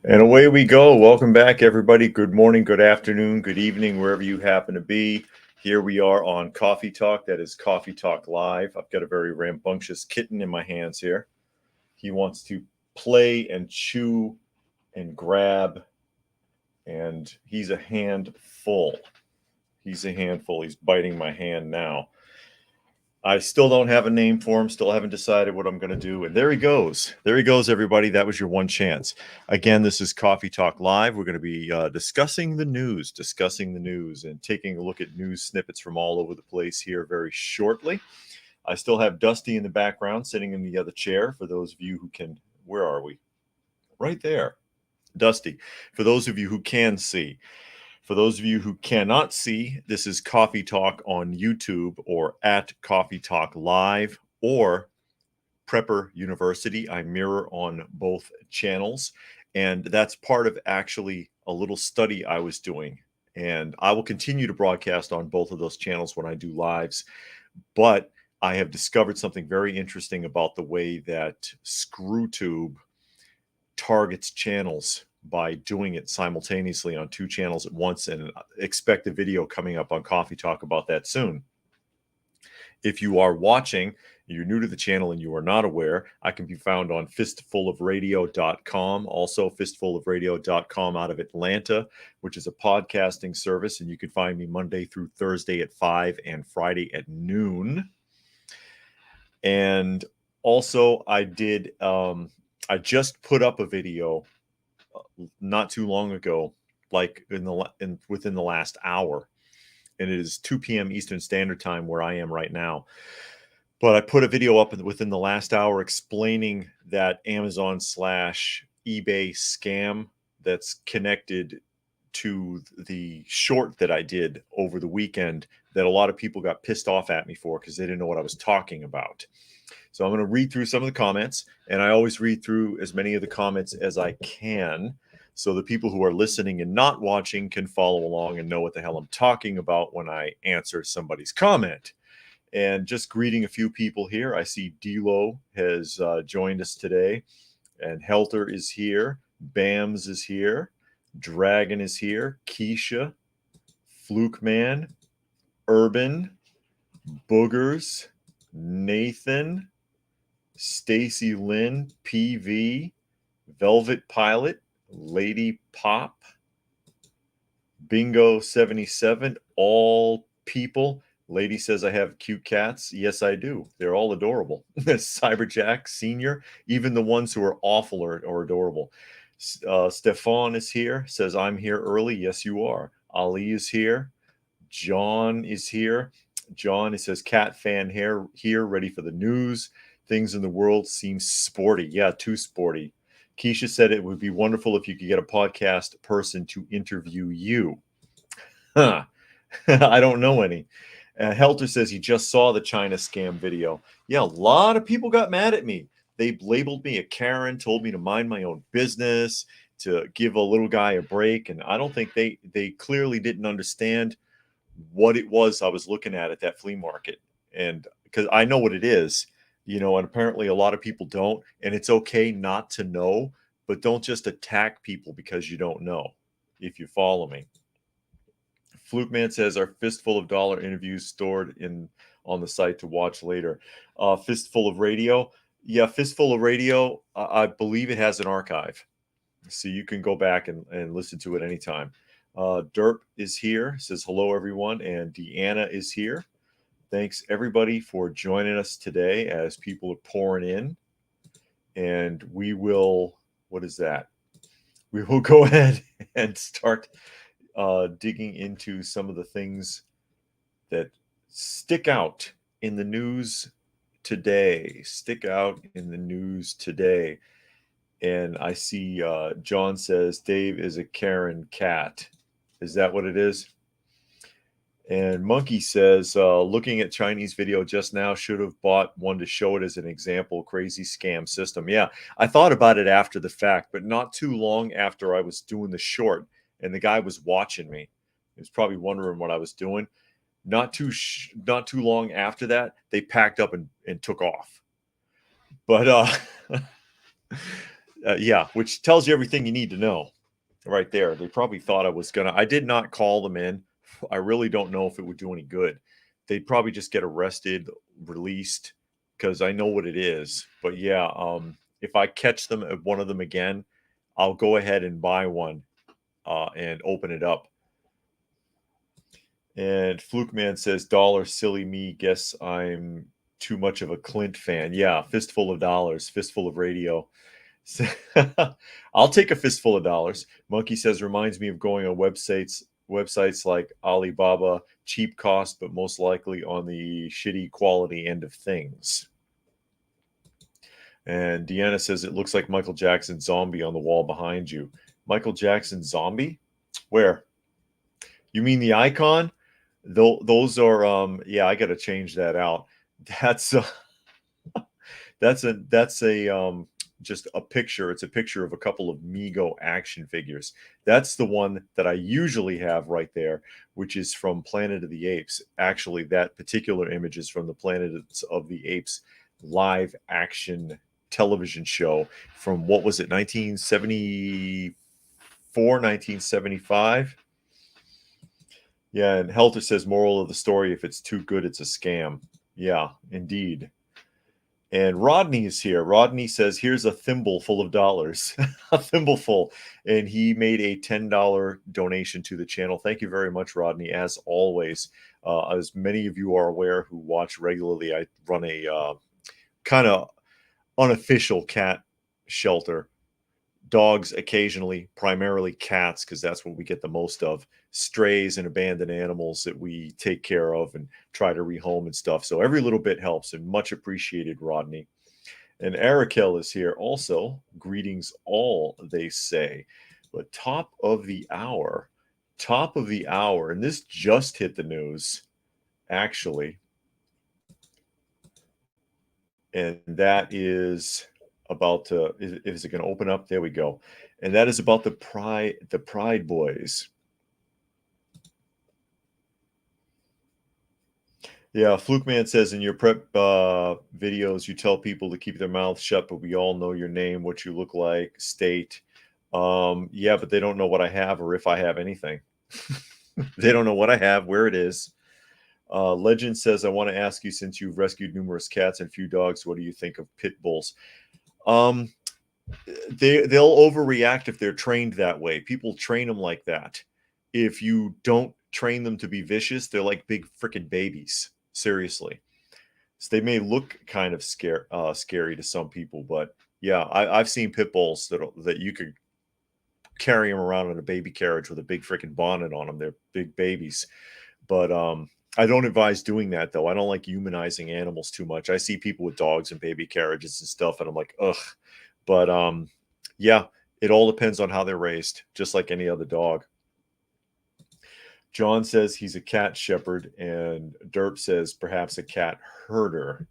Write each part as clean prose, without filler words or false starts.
And away we go. Welcome back, everybody. Good morning, good afternoon, good evening, wherever you happen to be. Here we are on Coffee Talk. That is Coffee Talk Live. I've got a very rambunctious kitten in my hands here. He wants to play and chew and grab, and he's a handful. He's a handful. He's biting my hand now. I still don't have a name for him. Still haven't decided what I'm going to do. And there he goes. There he goes, everybody. That was your one chance. Again, this is Coffee Talk Live. We're going to be discussing the news, and taking a look at news snippets from all over the place here very shortly. I still have Dusty in the background, sitting in the other chair. For those of you who can, where are we? Right there. Dusty. For those of you who can see. For those of you who cannot see, this is Coffee Talk on YouTube or at Coffee Talk Live or Prepper University. I mirror on both channels. And that's part of actually a little study I was doing. And I will continue to broadcast on both of those channels when I do lives. But I have discovered something very interesting about the way that ScrewTube targets channels by doing it simultaneously on two channels at once, and expect a video coming up on Coffee Talk about that soon. If you are watching, you're new to the channel and you are not aware, I can be found on fistfulofradio.com, also fistfulofradio.com out of Atlanta, which is a podcasting service, and you can find me Monday through Thursday at 5 and Friday at noon. And also I just put up a video not too long ago, like within the last hour, and it is 2 p.m. Eastern Standard Time where I am right now. But I put a video up within the last hour explaining that Amazon / eBay scam that's connected to the short that I did over the weekend that a lot of people got pissed off at me for because they didn't know what I was talking about. So I'm going to read through some of the comments, and I always read through as many of the comments as I can, so the people who are listening and not watching can follow along and know what the hell I'm talking about when I answer somebody's comment. And just greeting a few people here. I see Dilo has joined us today, and Helter is here. Bams is here. Dragon is here. Keisha, Fluke Man, Urban, Boogers, Nathan, Stacy Lynn, PV, Velvet Pilot, Lady Pop, Bingo 77, all people. Lady says I have cute cats. Yes, I do. They're all adorable. Cyberjack Senior, even the ones who are awful are adorable. Stefan is here, says I'm here early. Yes, you are. Ali is here. John is here. John, it says cat fan here, ready for the news. Things in the world seem sporty. Yeah, too sporty. Keisha said it would be wonderful if you could get a podcast person to interview you. Huh. I don't know any. Helter says he just saw the China scam video. Yeah, a lot of people got mad at me. They labeled me a Karen, told me to mind my own business, to give a little guy a break. And I don't think they clearly didn't understand what it was I was looking at that flea market. And because I know what it is, and apparently a lot of people don't. And it's okay not to know, but don't just attack people because you don't know, if you follow me. Fluke Man says our Fistful of Dollar interviews stored on the site to watch later. Fistful of Radio. Yeah, Fistful of Radio, I believe it has an archive. So you can go back and listen to it anytime. Derp is here, says hello, everyone. And Deanna is here. Thanks, everybody, for joining us today as people are pouring in. And we will, what is that? We will go ahead and start digging into some of the things that stick out in the news today. And I see John says Dave is a Karen cat. Is that what it is? And Monkey says, looking at Chinese video just now, should have bought one to show it as an example. Crazy scam system. Yeah, I thought about it after the fact, but not too long after I was doing the short, and the guy was watching me. He was probably wondering what I was doing. Not too long after that, they packed up and took off. But Yeah, which tells you everything you need to know right there. They probably thought I was gonna. I did not call them in. I really don't know if it would do any good. They'd probably just get arrested, released, because I know what it is. But yeah, if I catch them at one of them again, I'll go ahead and buy one and open it up. And Fluke Man says, "Dollar silly me. Guess I'm too much of a Clint fan." Yeah, fistful of dollars, fistful of radio. I'll take a fistful of dollars. Monkey says, reminds me of going on websites like Alibaba, cheap cost, but most likely on the shitty quality end of things. And Deanna says, it looks like Michael Jackson zombie on the wall behind you. Michael Jackson zombie? Where? You mean the icon? Those are yeah, I got to change that out. That's that's a just a picture. It's a picture of a couple of Mego action figures. That's the one that I usually have right there, which is from Planet of the Apes. Actually, that particular image is from the Planet of the Apes live action television show from, what was it, 1974, 1975? Yeah, and Helter says, moral of the story, if it's too good, it's a scam. Yeah, indeed. And Rodney is here. Rodney says, here's a thimble full of dollars, a thimbleful. And he made a $10 donation to the channel. Thank you very much, Rodney. As always, as many of you are aware who watch regularly, I run a kind of unofficial cat shelter. Dogs occasionally, primarily cats, because that's what we get the most of. Strays and abandoned animals that we take care of and try to rehome and stuff. So every little bit helps, and much appreciated, Rodney. And Arakel is here also. Greetings all, they say. But top of the hour, and this just hit the news, actually. And that is about to, is it going to open up? There we go. And that is about the Pride Boys. Yeah, Fluke Man says, in your prep videos, you tell people to keep their mouths shut, but we all know your name, what you look like, state. Yeah, but they don't know what I have or if I have anything. They don't know what I have, where it is. Legend says, I want to ask you, since you've rescued numerous cats and few dogs, what do you think of pit bulls? They'll overreact if they're trained that way. People train them like that. If you don't train them to be vicious, they're like big freaking babies. Seriously. So they may look kind of scary to some people, but yeah, I've seen pit bulls that you could carry them around in a baby carriage with a big freaking bonnet on them. They're big babies. But I don't advise doing that, though. I don't like humanizing animals too much. I see people with dogs and baby carriages and stuff, and I'm like, ugh. But yeah, it all depends on how they're raised, just like any other dog. John says he's a cat shepherd, and Derp says perhaps a cat herder.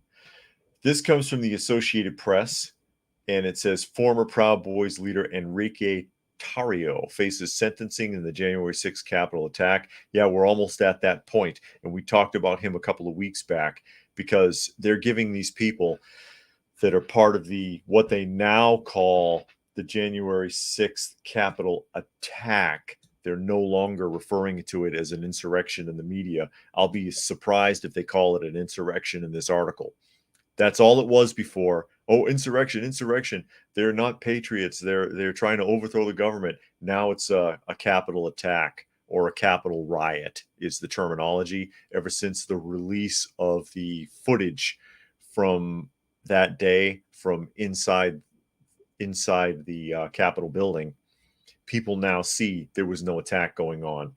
This comes from the Associated Press, and it says former Proud Boys leader Enrique Tarrio faces sentencing in the January 6th Capitol attack. Yeah, we're almost at that point, and we talked about him a couple of weeks back, because they're giving these people that are part of what they now call the January 6th Capitol attack. They're no longer referring to it as an insurrection in the media. I'll be surprised if they call it an insurrection in this article. That's all it was before. Oh, insurrection, insurrection. They're not patriots. They're trying to overthrow the government. Now it's a Capitol attack, or a Capitol riot is the terminology, ever since the release of the footage from that day from inside the Capitol building. People now see there was no attack going on.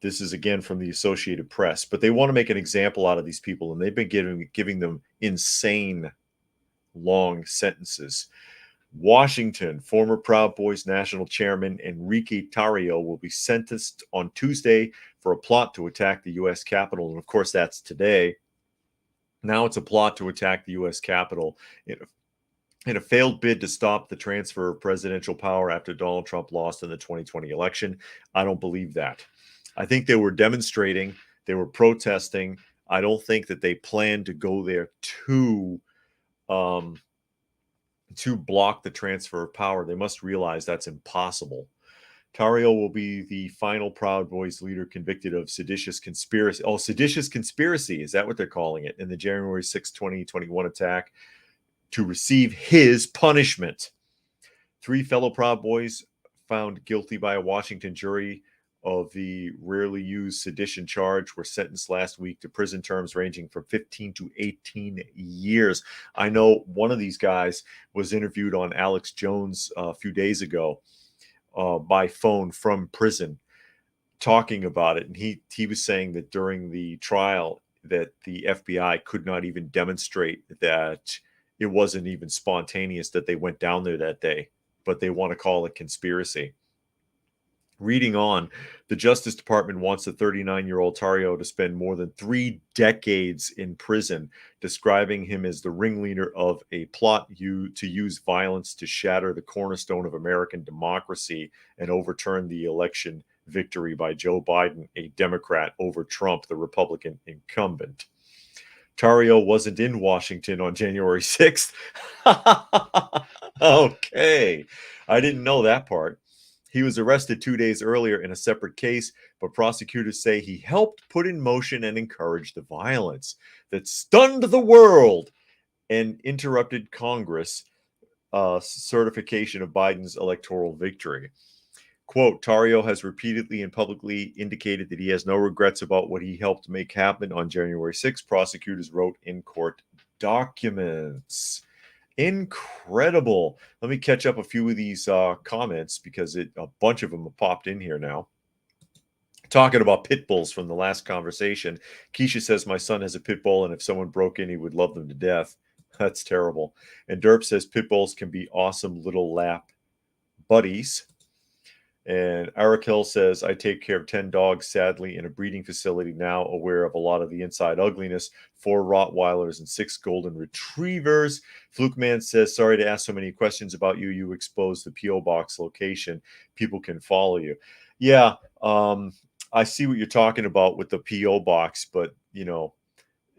This is again from the Associated Press, but they want to make an example out of these people, and they've been giving them insane long sentences. Washington, former Proud Boys national chairman Enrique Tarrio will be sentenced on Tuesday for a plot to attack the U.S. Capitol. And of course, that's today. Now it's a plot to attack the U.S. Capitol in a failed bid to stop the transfer of presidential power after Donald Trump lost in the 2020 election. I don't believe that. I think they were demonstrating, they were protesting. I don't think that they planned to go there to to block the transfer of power. They must realize that's impossible. Tario will be the final Proud Boys leader convicted of seditious conspiracy. Oh, seditious conspiracy. Is that what they're calling it? In the January 6, 2021 attack to receive his punishment. 3 fellow Proud Boys found guilty by a Washington jury of the rarely used sedition charge were sentenced last week to prison terms ranging from 15 to 18 years. I know one of these guys was interviewed on Alex Jones a few days ago by phone from prison talking about it. And he was saying that during the trial that the FBI could not even demonstrate that it wasn't even spontaneous that they went down there that day, but they want to call it conspiracy. Reading on, the Justice Department wants the 39-year-old Tario to spend more than 3 decades in prison, describing him as the ringleader of a plot to use violence to shatter the cornerstone of American democracy and overturn the election victory by Joe Biden, a Democrat, over Trump, the Republican incumbent. Tario wasn't in Washington on January 6th. Okay. I didn't know that part. He was arrested 2 days earlier in a separate case, but prosecutors say he helped put in motion and encourage the violence that stunned the world and interrupted Congress' certification of Biden's electoral victory. Quote, Tario has repeatedly and publicly indicated that he has no regrets about what he helped make happen on January 6th, prosecutors wrote in court documents. Incredible. Let me catch up a few of these comments because a bunch of them have popped in here now. Talking about pit bulls from the last conversation. Keisha says, my son has a pit bull, and if someone broke in, he would love them to death. That's terrible. And Derp says, pit bulls can be awesome little lap buddies. And Eric Hill says, I take care of 10 dogs, sadly, in a breeding facility now, aware of a lot of the inside ugliness, 4 Rottweilers and 6 golden retrievers. Fluke Man says, sorry to ask so many questions about you. You exposed the P.O. Box location. People can follow you. Yeah, I see what you're talking about with the P.O. Box, but, you know,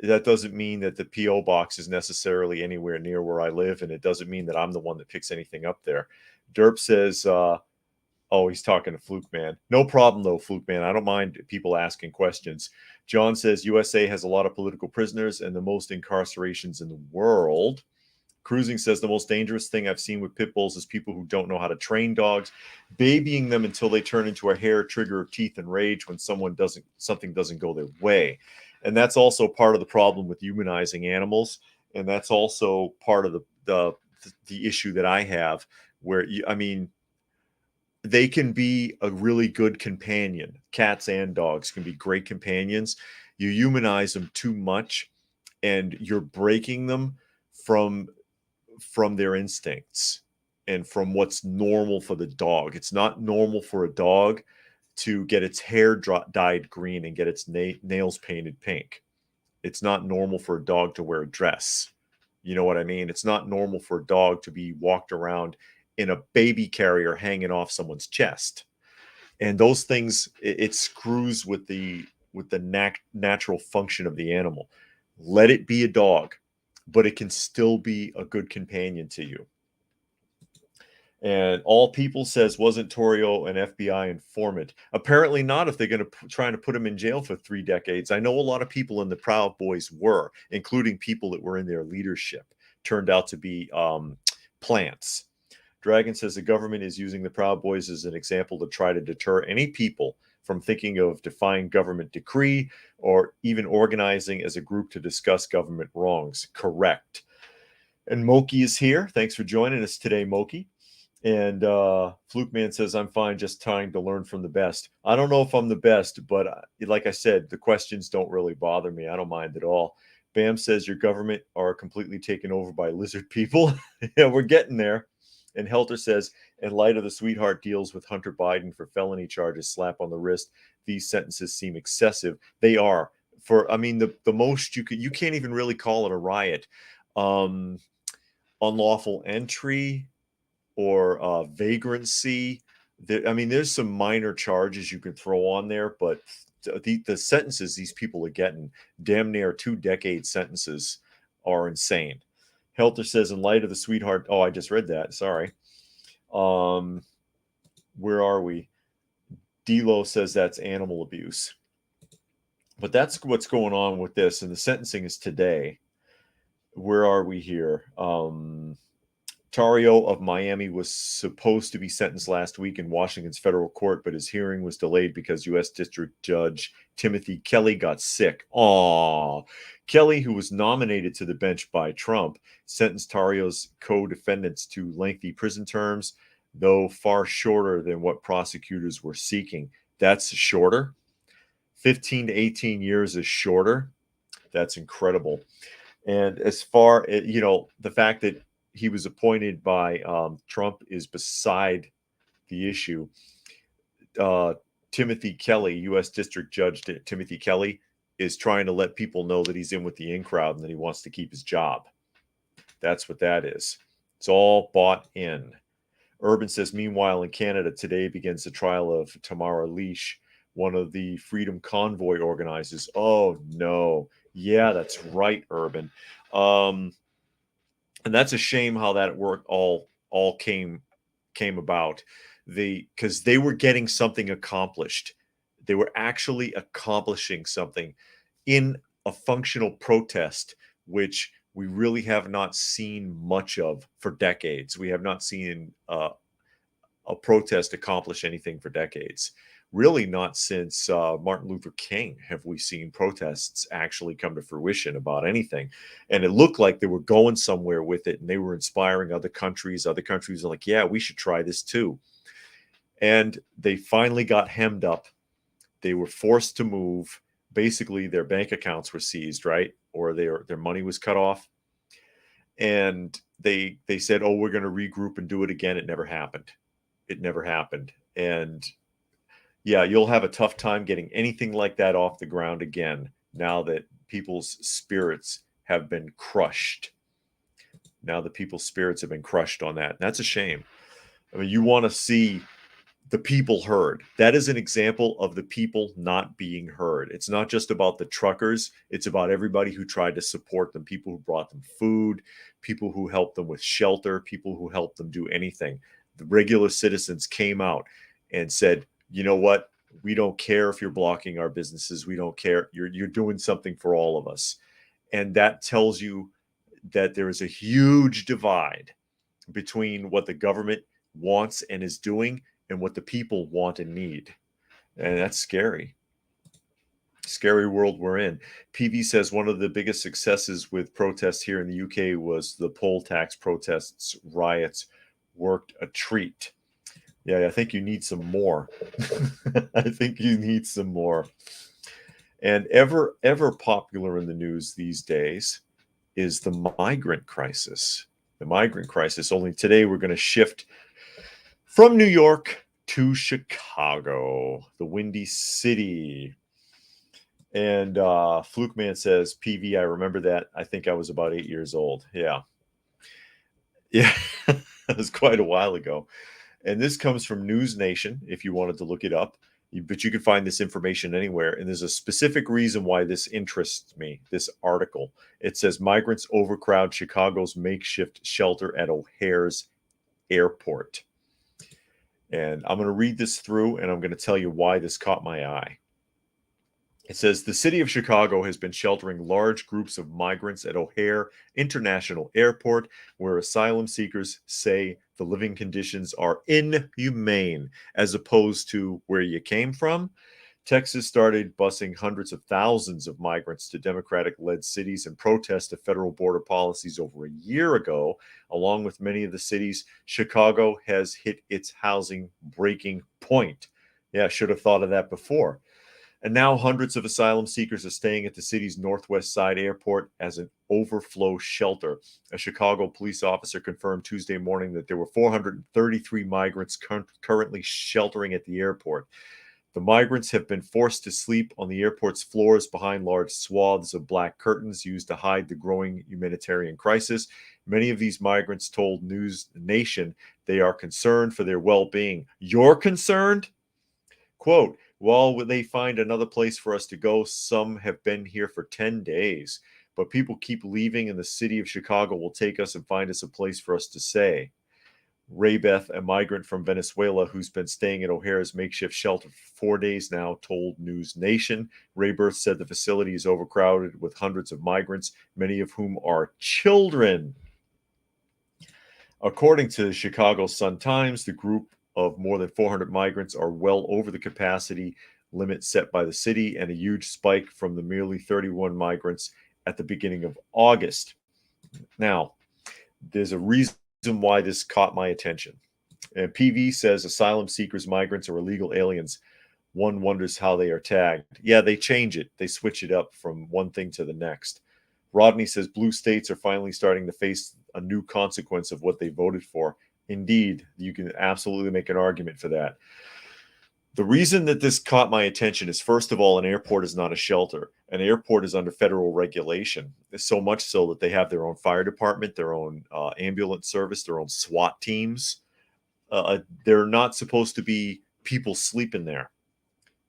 that doesn't mean that the P.O. Box is necessarily anywhere near where I live, and it doesn't mean that I'm the one that picks anything up there. Derp says, oh, he's talking to Fluke Man. No problem, though, Fluke Man. I don't mind people asking questions. John says USA has a lot of political prisoners and the most incarcerations in the world. Cruising says the most dangerous thing I've seen with pit bulls is people who don't know how to train dogs, babying them until they turn into a hair trigger of teeth and rage when something doesn't go their way. And that's also part of the problem with humanizing animals. And that's also part of the issue that I have where, they can be a really good companion. Cats and dogs can be great companions. You humanize them too much and you're breaking them from their instincts and from what's normal for the dog. It's not normal for a dog to get its hair dyed green and get its nails painted pink. It's not normal for a dog to wear a dress. You know what I mean? It's not normal for a dog to be walked around in a baby carrier hanging off someone's chest. And those things, it screws with the natural function of the animal. Let it be a dog, but it can still be a good companion to you. And All People says, wasn't Tario an FBI informant? Apparently not, if they're going to try to put him in jail for 3 decades. I know a lot of people in the Proud Boys were, including people that were in their leadership, turned out to be plants. Dragon says the government is using the Proud Boys as an example to try to deter any people from thinking of defying government decree or even organizing as a group to discuss government wrongs. Correct. And Moki is here. Thanks for joining us today, Moki. And Fluke Man says, I'm fine, just trying to learn from the best. I don't know if I'm the best, but like I said, the questions don't really bother me. I don't mind at all. Bam says, your government are completely taken over by lizard people. Yeah, we're getting there. And Helter says, in light of the sweetheart deals with Hunter Biden for felony charges, slap on the wrist, these sentences seem excessive. They are. The most you can't even really call it a riot. Unlawful entry or vagrancy. There's some minor charges you can throw on there, but the sentences these people are getting, damn near 2 decade sentences, are insane. Helter says, in light of the sweetheart. Oh, I just read that. Sorry. Where are we? Delo says that's animal abuse. But that's what's going on with this. And the sentencing is today. Where are we here? Tario of Miami was supposed to be sentenced last week in Washington's federal court, but his hearing was delayed because U.S. District Judge Timothy Kelly got sick. Aww. Kelly, who was nominated to the bench by Trump, sentenced Tario's co-defendants to lengthy prison terms, though far shorter than what prosecutors were seeking. That's shorter. 15 to 18 years is shorter. That's incredible. And as far as, the fact that he was appointed by Trump is beside the issue. Timothy Kelly, U.S. District Judge Timothy Kelly, is trying to let people know that he's in with the in crowd and that he wants to keep his job. That's what that is. It's all bought in. Urban says, meanwhile, in Canada, today begins the trial of Tamara Leash, one of the Freedom Convoy organizers. Oh, no. Yeah, that's right, Urban. And that's a shame how that work all came about. Because they were getting something accomplished. They were actually accomplishing something in a functional protest, which we really have not seen much of for decades. We have not seen a protest accomplish anything for decades. Really not since Martin Luther King have we seen protests actually come to fruition about anything. And it looked like they were going somewhere with it, and they were inspiring other countries. Other countries are like, yeah, we should try this too. And they finally got hemmed up. They were forced to move. Basically, their bank accounts were seized, right? Or their money was cut off. And they said, oh, we're going to regroup and do it again. It never happened. It never happened. And yeah, you'll have a tough time getting anything like that off the ground again now that people's spirits have been crushed. Now that people's spirits have been crushed on that. And that's a shame. I mean, you want to see the people heard. That is an example of the people not being heard. It's not just about the truckers. It's about everybody who tried to support them, people who brought them food, people who helped them with shelter, people who helped them do anything. The regular citizens came out and said, you know what? We don't care if you're blocking our businesses. We don't care. You're doing something for all of us. And that tells you that there is a huge divide between what the government wants and is doing and what the people want and need. And that's scary. Scary world we're in. PV says one of the biggest successes with protests here in the UK was the poll tax protests, riots worked a treat. Yeah, I think you need some more. I think you need some more. And ever popular in the news these days is the migrant crisis. The migrant crisis. Only today we're going to shift from New York to Chicago, the Windy City. And Fluke Man says, PV, I remember that. I think I was about 8 years old. Yeah. Yeah, it was quite a while ago. And this comes from News Nation, if you wanted to look it up. But you can find this information anywhere. And there's a specific reason why this interests me, this article. It says, migrants overcrowd Chicago's makeshift shelter at O'Hare's airport. And I'm going to read this through, and I'm going to tell you why this caught my eye. It says, the city of Chicago has been sheltering large groups of migrants at O'Hare International Airport, where asylum seekers say the living conditions are inhumane, as opposed to where you came from. Texas started busing hundreds of thousands of migrants to Democratic-led cities in protest of federal border policies over a year ago. Along with many of the cities, Chicago has hit its housing breaking point. Yeah, I should have thought of that before. And now hundreds of asylum seekers are staying at the city's Northwest Side Airport as an overflow shelter. A Chicago police officer confirmed Tuesday morning that there were 433 migrants currently sheltering at the airport. The migrants have been forced to sleep on the airport's floors behind large swaths of black curtains used to hide the growing humanitarian crisis. Many of these migrants told News Nation they are concerned for their well-being. You're concerned? Quote, while they find another place for us to go, some have been here for 10 days. but people keep leaving, and the city of Chicago will take us and find us a place for us to stay. Raybeth, a migrant from Venezuela who's been staying at O'Hare's makeshift shelter for 4 days now, told News Nation. Raybeth said the facility is overcrowded with hundreds of migrants, many of whom are children. According to the Chicago Sun-Times, the group of more than 400 migrants are well over the capacity limit set by the city, and a huge spike from the merely 31 migrants at the beginning of August. Now, there's a reason why this caught my attention. And PV says asylum seekers, migrants, or illegal aliens. One wonders how they are tagged. Yeah, they change it. They switch it up from one thing to the next. Rodney says blue states are finally starting to face a new consequence of what they voted for. Indeed, you can absolutely make an argument for that. The reason that this caught my attention is, first of all, an airport is not a shelter. An airport is under federal regulation, so much so that they have their own fire department, their own ambulance service, their own SWAT teams. They're not supposed to be people sleeping there.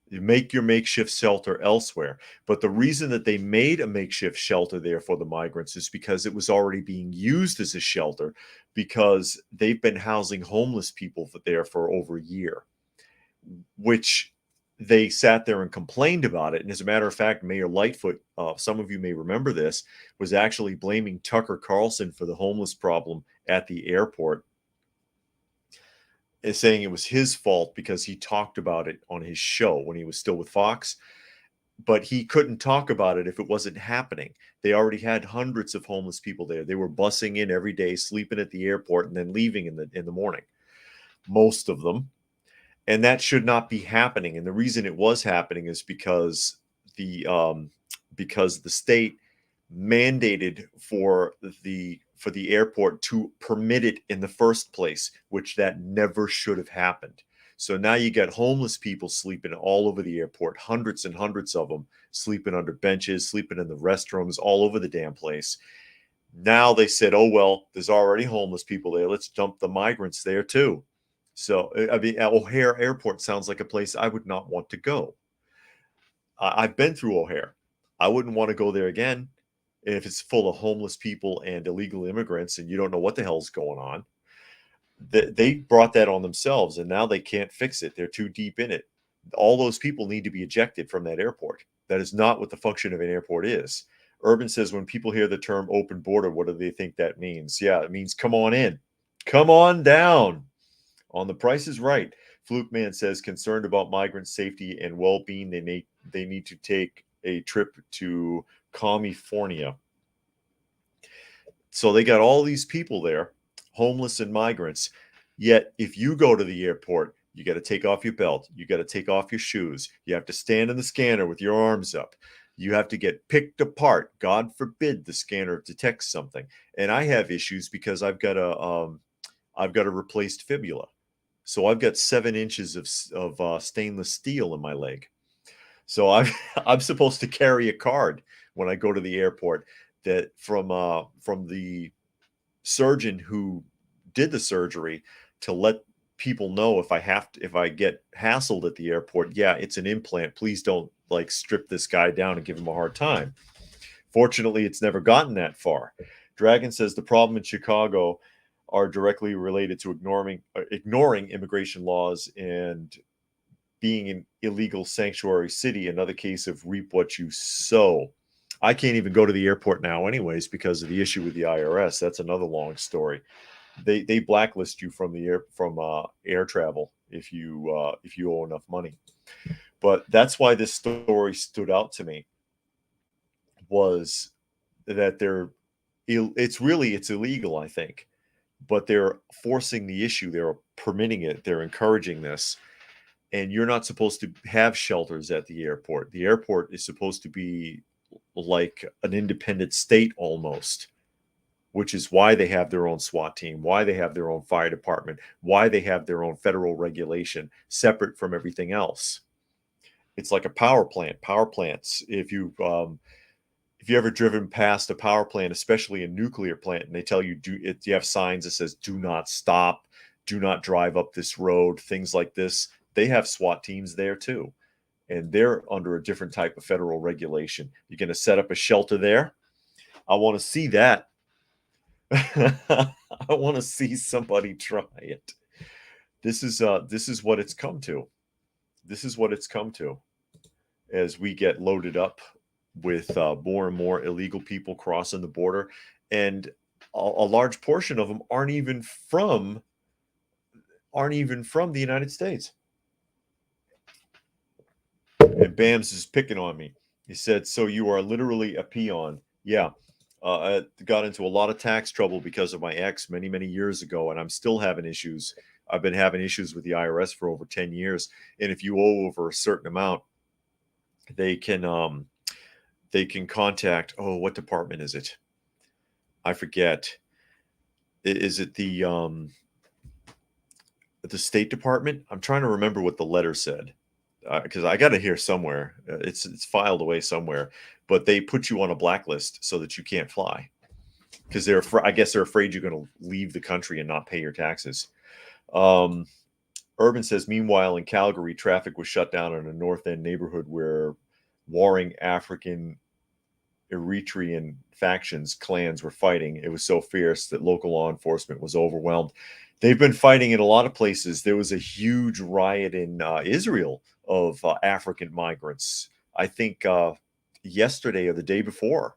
You make your makeshift shelter elsewhere. But the reason that they made a makeshift shelter there for the migrants is because it was already being used as a shelter, because they've been housing homeless people there for over a year, which they sat there and complained about it. And as a matter of fact, Mayor Lightfoot, some of you may remember this, was actually blaming Tucker Carlson for the homeless problem at the airport, is saying it was his fault because he talked about it on his show when he was still with Fox. But he couldn't talk about it if it wasn't happening. They already had hundreds of homeless people there. They were busing in every day, sleeping at the airport, and then leaving in the morning, most of them. And that should not be happening. And the reason it was happening is because the state mandated for the airport to permit it in the first place, which that never should have happened. So now you got homeless people sleeping all over the airport, hundreds and hundreds of them sleeping under benches, sleeping in the restrooms, all over the damn place. Now they said, oh, well, there's already homeless people there. Let's dump the migrants there too. So, I mean, O'Hare Airport sounds like a place I would not want to go. I've been through O'Hare. I wouldn't want to go there again if it's full of homeless people and illegal immigrants and you don't know what the hell's going on. They brought that on themselves, and now they can't fix it. They're too deep in it. All those people need to be ejected from that airport. That is not what the function of an airport is. Urban says when people hear the term open border, what do they think that means? Yeah, it means come on in. Come on down. On The Price is Right, Fluke Man says concerned about migrant safety and well-being, they need to take a trip to California. So they got all these people there, homeless and migrants. Yet if you go to the airport, you got to take off your belt. You got to take off your shoes. You have to stand in the scanner with your arms up. You have to get picked apart. God forbid the scanner detects something. And I have issues because I've got a replaced fibula. So I've got 7 inches of stainless steel in my leg. So I'm supposed to carry a card when I go to the airport that from the surgeon who did the surgery, to let people know if I get hassled at the airport, yeah, it's an implant. Please don't like strip this guy down and give him a hard time. Fortunately, it's never gotten that far. Dragon says the problem in Chicago are directly related to ignoring immigration laws and being an illegal sanctuary city, another case of reap what you sow. I can't even go to the airport now anyways because of the issue with the IRS. That's another long story. They blacklist you from air travel if you owe enough money. But that's why this story stood out to me, was that it's illegal, I think, but they're forcing the issue. They're permitting it. They're encouraging this. And you're not supposed to have shelters at the airport. The airport is supposed to be like an independent state almost, which is why they have their own SWAT team, why they have their own fire department, why they have their own federal regulation separate from everything else. It's like a power plant. Power plants, if you ever driven past a power plant, especially a nuclear plant, and they tell you you have signs that says do not stop, do not drive up this road, things like this. They have SWAT teams there too, and they're under a different type of federal regulation. You're going to set up a shelter there, I want to see that. I want to see somebody try it. This is what it's come to. This is what it's come to as we get loaded up with more and more illegal people crossing the border, and a large portion of them aren't even from the United States. And Bams is picking on me. He said, "So you are literally a peon." Yeah, I got into a lot of tax trouble because of my ex many, many years ago, and I'm still having issues. I've been having issues with the IRS for over 10 years, and if you owe over a certain amount, they can contact, oh, what department is it? I forget. Is it the State Department? I'm trying to remember what the letter said, because I got it here somewhere. It's filed away somewhere, but they put you on a blacklist so that you can't fly because I guess they're afraid you're going to leave the country and not pay your taxes. Urban says, meanwhile, in Calgary, traffic was shut down in a North End neighborhood where warring African Eritrean factions, clans were fighting. It was so fierce that local law enforcement was overwhelmed. They've been fighting in a lot of places. There was a huge riot in Israel of African migrants. I think yesterday or the day before,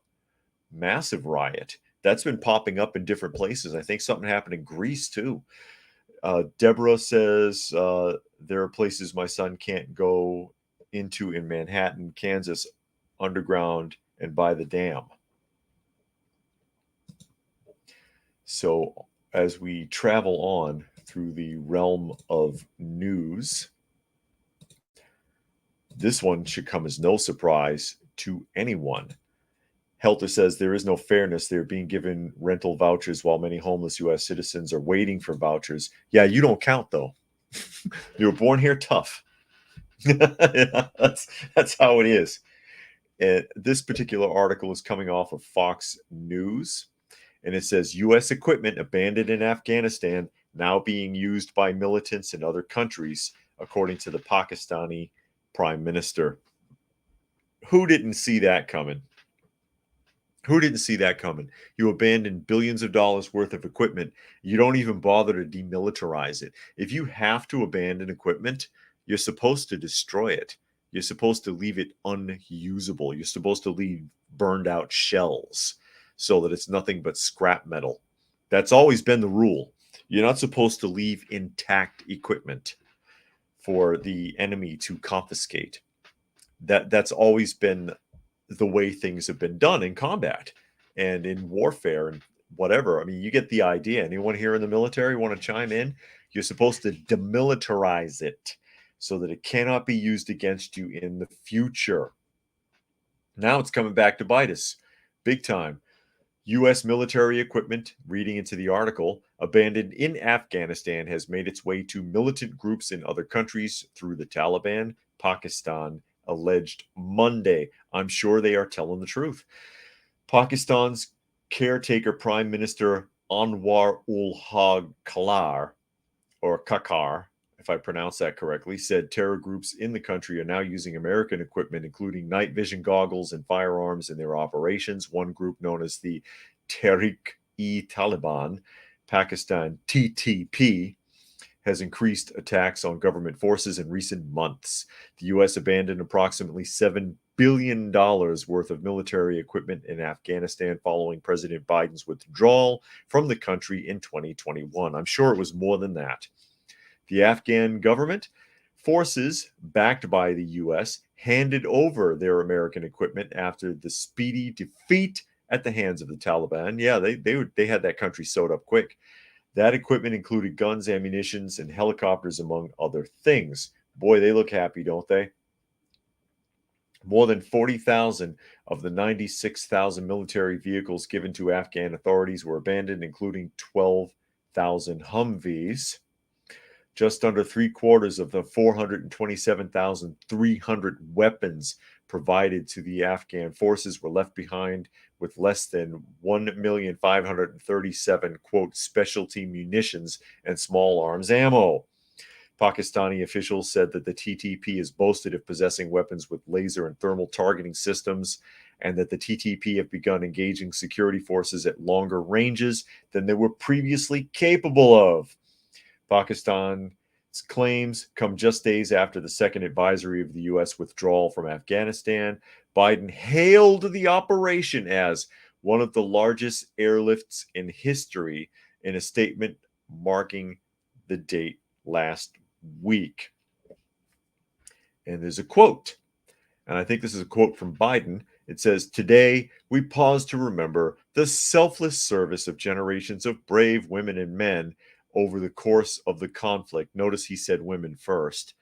massive riot. That's been popping up in different places. I think something happened in Greece too. Deborah says there are places my son can't go into in Manhattan, Kansas, underground and by the dam. So as we travel on through the realm of news, this one should come as no surprise to anyone. Helter says there is no fairness. They're being given rental vouchers while many homeless U.S. citizens are waiting for vouchers. Yeah, you don't count, though. You were born here tough. Yeah, that's how it is. And this particular article is coming off of Fox News, and it says U.S. equipment abandoned in Afghanistan now being used by militants in other countries, according to the Pakistani Prime Minister. Who didn't see that coming? Who didn't see that coming? You abandon billions of dollars worth of equipment. You don't even bother to demilitarize it. If you have to abandon equipment, you're supposed to destroy it. You're supposed to leave it unusable. You're supposed to leave burned out shells so that it's nothing but scrap metal. That's always been the rule. You're not supposed to leave intact equipment for the enemy to confiscate. That's always been the way things have been done in combat and in warfare and whatever. I mean, you get the idea. Anyone here in the military want to chime in? You're supposed to demilitarize it so that it cannot be used against you in the future. Now it's coming back to bite us big time. U.S. military equipment, reading into the article, abandoned in Afghanistan has made its way to militant groups in other countries through the Taliban, Pakistan, alleged Monday. I'm sure they are telling the truth. Pakistan's caretaker Prime Minister Anwar ul Khalar, or Kakar, if I pronounce that correctly, said terror groups in the country are now using American equipment, including night vision goggles and firearms in their operations. One group known as the Tehrik-e-Taliban, Pakistan TTP, has increased attacks on government forces in recent months. The U.S. abandoned approximately $7 billion worth of military equipment in Afghanistan following President Biden's withdrawal from the country in 2021. I'm sure it was more than that. The Afghan government forces, backed by the U.S., handed over their American equipment after the speedy defeat at the hands of the Taliban. Yeah, they had that country sewed up quick. That equipment included guns, ammunitions, and helicopters, among other things. Boy, they look happy, don't they? More than 40,000 of the 96,000 military vehicles given to Afghan authorities were abandoned, including 12,000 Humvees. Just under 3/4 of the 427,300 weapons provided to the Afghan forces were left behind, with less than 1,537,000, quote, specialty munitions and small arms ammo. Pakistani officials said that the TTP is boasted of possessing weapons with laser and thermal targeting systems and that the TTP have begun engaging security forces at longer ranges than they were previously capable of. Pakistan's claims come just days after the second advisory of the U.S. withdrawal from Afghanistan. Biden hailed the operation as one of the largest airlifts in history in a statement marking the date last week. And there's a quote, and I think this is a quote from Biden. It says, "Today, we pause to remember the selfless service of generations of brave women and men over the course of the conflict." Notice he said women first,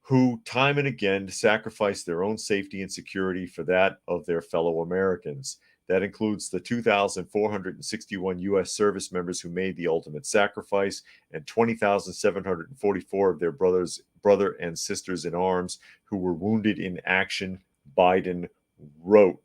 who time and again sacrificed their own safety and security for that of their fellow Americans. That includes the 2,461 U.S. service members who made the ultimate sacrifice and 20,744 of their brother and sisters in arms who were wounded in action, Biden wrote.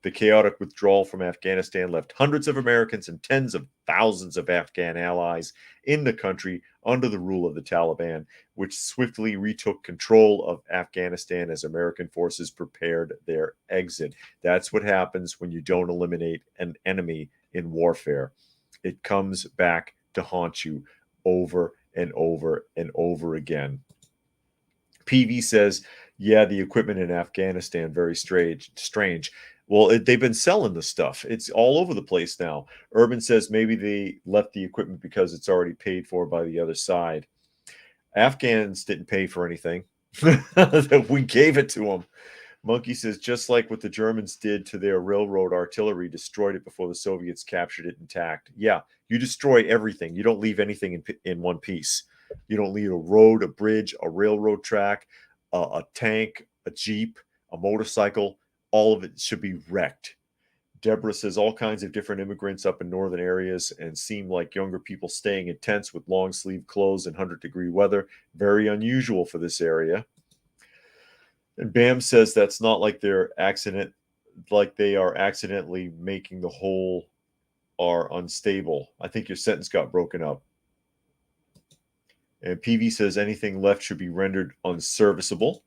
The chaotic withdrawal from Afghanistan left hundreds of Americans and tens of thousands of Afghan allies in the country under the rule of the Taliban, which swiftly retook control of Afghanistan as American forces prepared their exit. That's what happens when you don't eliminate an enemy in warfare. It comes back to haunt you over and over and over again. PV says, yeah, the equipment in Afghanistan, very strange. Well, they've been selling the stuff. It's all over the place now. Urban says maybe they left the equipment because it's already paid for by the other side. Afghans didn't pay for anything. We gave it to them. Monkey says, just like what the Germans did to their railroad artillery, destroyed it before the Soviets captured it intact. Yeah, you destroy everything. You don't leave anything in one piece. You don't leave a road, a bridge, a railroad track, a tank, a Jeep, a motorcycle. All of it should be wrecked. Deborah says all kinds of different immigrants up in northern areas and seem like younger people staying in tents with long sleeve clothes in 100-degree weather. Very unusual for this area. And Bam says that's not like they are accidentally making the whole are unstable. I think your sentence got broken up. And PV says anything left should be rendered unserviceable.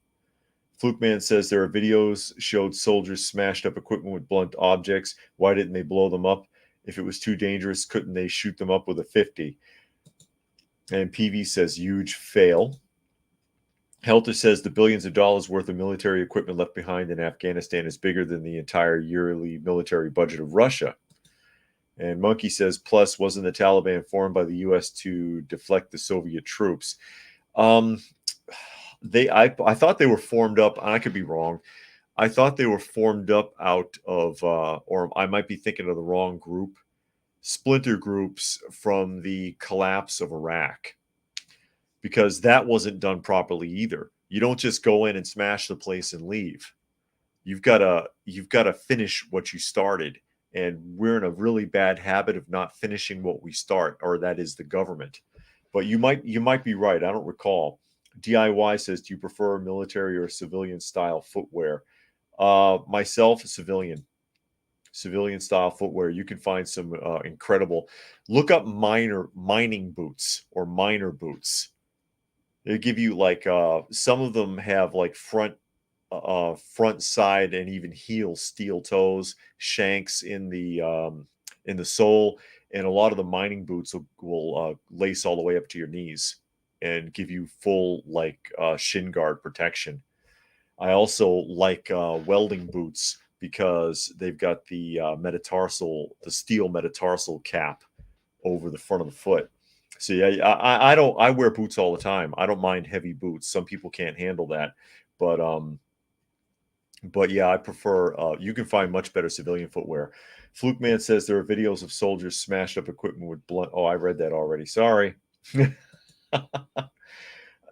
Fluke Man says there are videos showed soldiers smashed up equipment with blunt objects. Why didn't they blow them up? If it was too dangerous, couldn't they shoot them up with a 50? And PV says huge fail. Helter says the billions of dollars worth of military equipment left behind in Afghanistan is bigger than the entire yearly military budget of Russia. And Monkey says, plus, wasn't the Taliban formed by the U.S. to deflect the Soviet troops? I thought they were formed up. I could be wrong. I thought they were formed up out of, or I might be thinking of the wrong group, splinter groups from the collapse of Iraq, because that wasn't done properly either. You don't just go in and smash the place and leave. You've got to finish what you started. And we're in a really bad habit of not finishing what we start, or that is the government. But you might be right. I don't recall. DIY says, do you prefer military or civilian style footwear? Myself, civilian style footwear. You can find some incredible. Look up mining boots or miner boots. They give you like some of them have like front, side, and even heel steel toes, shanks in the sole, and a lot of the mining boots will lace all the way up to your knees and give you full shin guard protection. I also like welding boots because they've got the steel metatarsal cap over the front of the foot. So yeah, I wear boots all the time. I don't mind heavy boots. Some people can't handle that, but yeah, I prefer. You can find much better civilian footwear. Fluke Man says there are videos of soldiers smashed up equipment with blunt. Oh, I read that already. Sorry.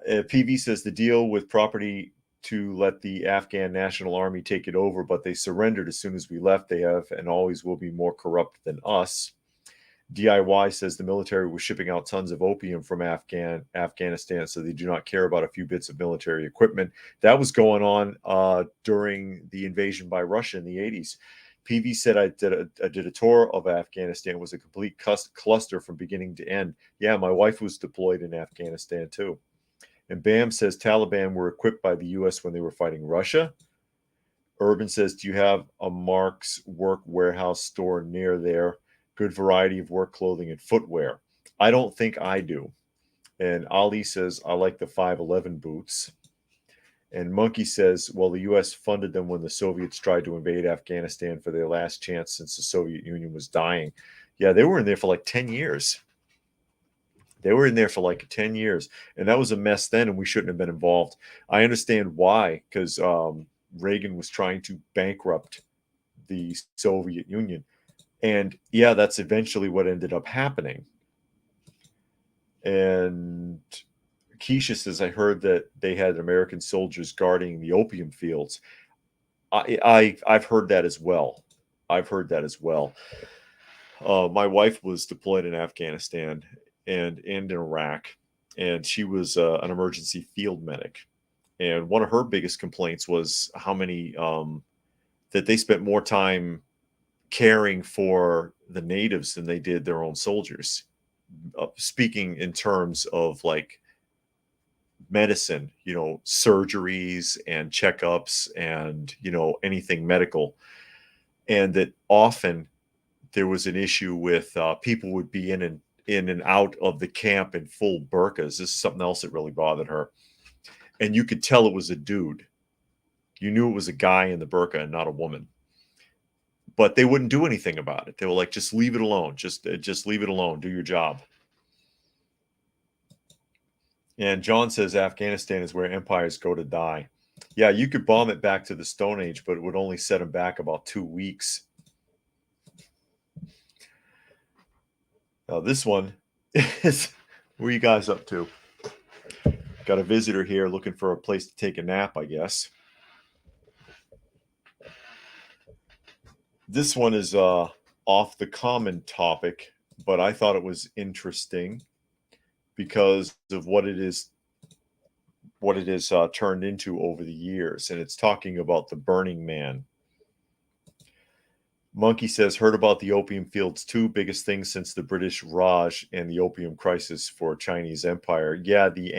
PV says the deal with property to let the Afghan National Army take it over, but they surrendered as soon as we left. They have and always will be more corrupt than us. DIY says the military was shipping out tons of opium from Afghanistan, so they do not care about a few bits of military equipment. That was going on during the invasion by Russia in the 80s. PV said I did a tour of Afghanistan. It was a complete cluster from beginning to end. Yeah, my wife was deployed in Afghanistan too. And Bam says Taliban were equipped by the U.S. when they were fighting Russia. Urban says, do you have a Mark's work warehouse store near there? Good variety of work clothing and footwear. I don't think I do. And Ali says, I like the 511 boots. And Monkey says, well, the U.S. funded them when the Soviets tried to invade Afghanistan for their last chance since the Soviet Union was dying. Yeah, they were in there for like 10 years. They were in there for like 10 years. And that was a mess then, and we shouldn't have been involved. I understand why, because Reagan was trying to bankrupt the Soviet Union. And yeah, that's eventually what ended up happening. And Keisha says, I heard that they had American soldiers guarding the opium fields. I've heard that as well. I've heard that as well. My wife was deployed in Afghanistan and in Iraq, and she was an emergency field medic. And one of her biggest complaints was how many that they spent more time caring for the natives than they did their own soldiers. Speaking in terms of like medicine, surgeries and checkups and, anything medical. And that often there was an issue with people would be in and out of the camp in full burqas. This is something else that really bothered her. And you could tell it was a dude. You knew it was a guy in the burqa and not a woman. But they wouldn't do anything about it. They were like, just leave it alone. Just leave it alone. Do your job. And John says Afghanistan is where empires go to die. Yeah, you could bomb it back to the Stone Age, but it would only set them back about 2 weeks. Now, this one is, where are you guys up to? Got a visitor here looking for a place to take a nap, I guess. This one is off the common topic, but I thought it was interesting because of what it is turned into over the years. And it's talking about the Burning Man. Monkey says, heard about the opium fields too. Biggest thing since the British Raj and the opium crisis for Chinese Empire. Yeah, the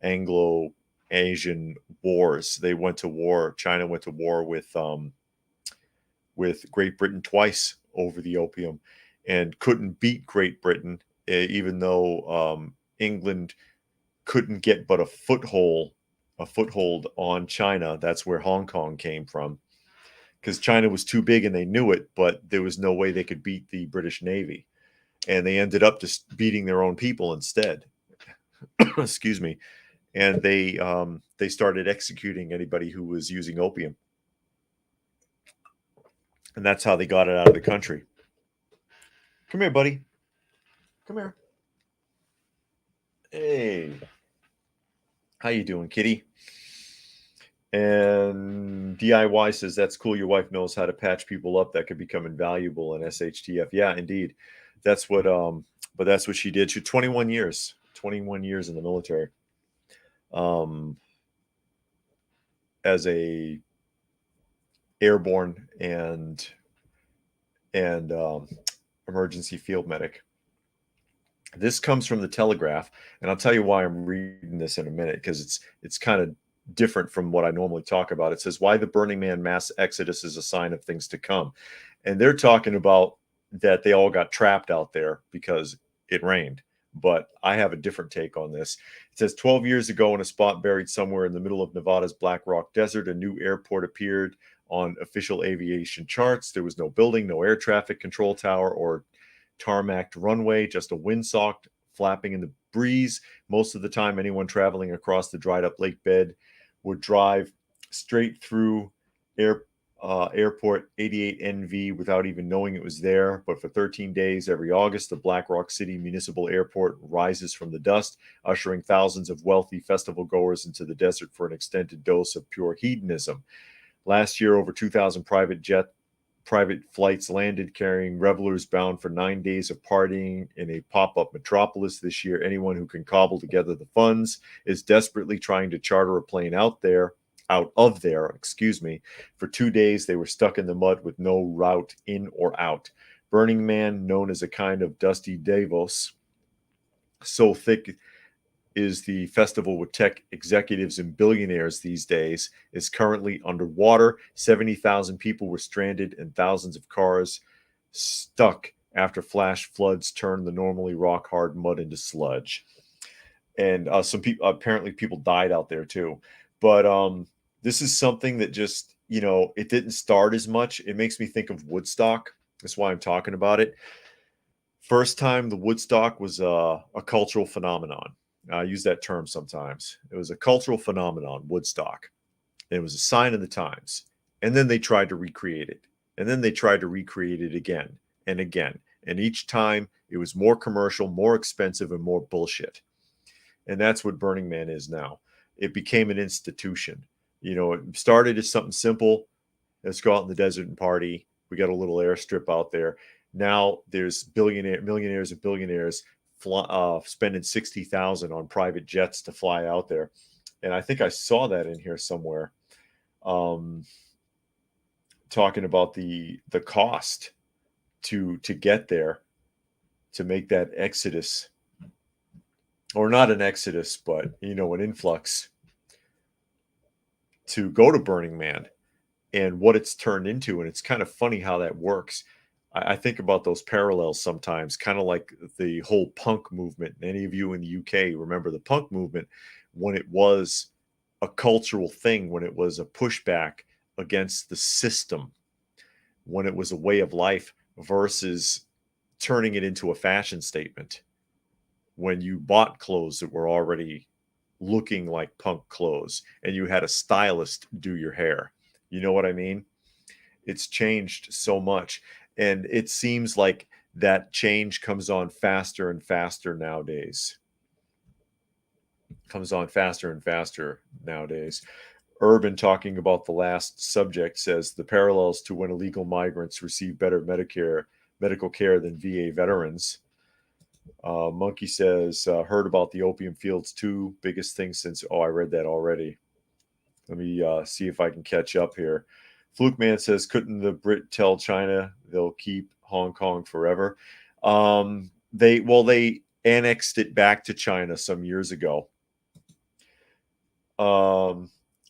Anglo-Asian wars. They went to war. China went to war with Great Britain twice over the opium, and couldn't beat Great Britain, even though England couldn't get but a foothold on China. That's where Hong Kong came from, because China was too big and they knew it, but there was no way they could beat the British Navy. And they ended up just beating their own people instead. Excuse me. And they started executing anybody who was using opium. And that's how they got it out of the country. Come here, buddy. Come here. Hey. How you doing, kitty? And DIY says, that's cool. Your wife knows how to patch people up that could become invaluable in SHTF. Yeah, indeed. That's what but that's what she did. She 21 years in the military. As a airborne and emergency field medic. This comes from the Telegraph, and I'll tell you why I'm reading this in a minute, because it's kind of different from what I normally talk about. It says, why the Burning Man mass exodus is a sign of things to come. And they're talking about that they all got trapped out there because it rained. But I have a different take on this. It says 12 years ago, in a spot buried somewhere in the middle of Nevada's Black Rock Desert, a new airport appeared on official aviation charts. There was no building, no air traffic control tower or tarmacked runway, just a windsock flapping in the breeze. Most of the time, anyone traveling across the dried up lake bed would drive straight through Airport 88 NV without even knowing it was there. But for 13 days every August, the Black Rock City Municipal Airport rises from the dust, ushering thousands of wealthy festival goers into the desert for an extended dose of pure hedonism. Last year, over 2,000 private flights landed, carrying revelers bound for 9 days of partying in a pop-up metropolis. This year, anyone who can cobble together the funds is desperately trying to charter a plane out of there. For 2 days, they were stuck in the mud with no route in or out. Burning Man, known as a kind of dusty Davos, so thick is the festival with tech executives and billionaires these days, is currently underwater. 70,000 people were stranded and thousands of cars stuck after flash floods turned the normally rock hard mud into sludge. And some people, apparently people died out there too. But this is something that just, it didn't start as much. It makes me think of Woodstock. That's why I'm talking about it. First time the Woodstock was a cultural phenomenon. I use that term sometimes. It was a cultural phenomenon, Woodstock. And it was a sign of the times. And then they tried to recreate it. And then they tried to recreate it again and again. And each time it was more commercial, more expensive, and more bullshit. And that's what Burning Man is now. It became an institution. It started as something simple. Let's go out in the desert and party. We got a little airstrip out there. Now there's millionaires and billionaires spending $60,000 on private jets to fly out there. And I think I saw that in here somewhere, talking about the cost to get there, to make that exodus, or not an exodus, but an influx to go to Burning Man, and what it's turned into. And it's kind of funny how that works. I think about those parallels sometimes, kind of like the whole punk movement. Any of you in the UK remember the punk movement, when it was a cultural thing, when it was a pushback against the system, when it was a way of life versus turning it into a fashion statement. When you bought clothes that were already looking like punk clothes and you had a stylist do your hair. You know what I mean? It's changed so much. And it seems like that change comes on faster and faster nowadays. Urban, talking about the last subject, says the parallels to when illegal migrants receive better medical care than VA veterans. Monkey says, heard about the opium fields too. Biggest thing since, I read that already. Let me see if I can catch up here. Fluke Man says, couldn't the Brit tell China they'll keep Hong Kong forever? They annexed it back to China some years ago.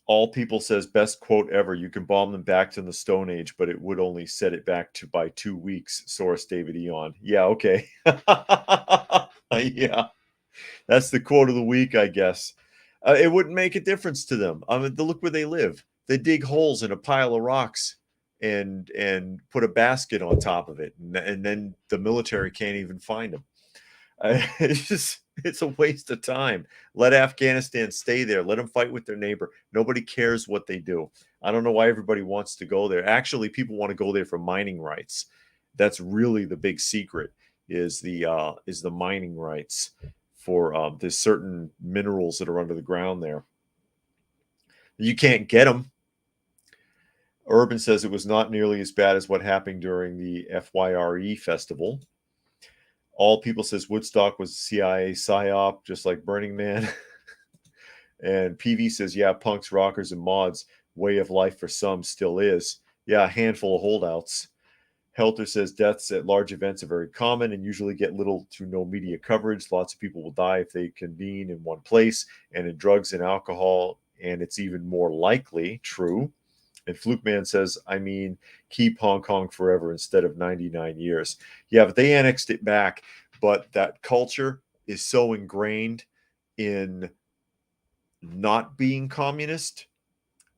All People says, best quote ever. You can bomb them back to the Stone Age, but it would only set it back by 2 weeks. Source David Eon. Yeah, okay. Yeah, that's the quote of the week, I guess. It wouldn't make a difference to them. I mean, look where they live. They dig holes in a pile of rocks and put a basket on top of it, and then the military can't even find them. It's a waste of time. Let Afghanistan stay there. Let them fight with their neighbor. Nobody cares what they do. I don't know why everybody wants to go there. Actually, people want to go there for mining rights. That's really the big secret, is the mining rights for there's certain minerals that are under the ground there. You can't get them. Urban says it was not nearly as bad as what happened during the FYRE festival. All People says Woodstock was a CIA psyop, just like Burning Man. And PV says, yeah, punks, rockers, and mods, way of life for some still is. Yeah, a handful of holdouts. Helter says deaths at large events are very common and usually get little to no media coverage. Lots of people will die if they convene in one place, and in drugs and alcohol, and it's even more likely. True. And Fluke Man says, I mean, keep Hong Kong forever instead of 99 years. Yeah, but they annexed it back. But that culture is so ingrained in not being communist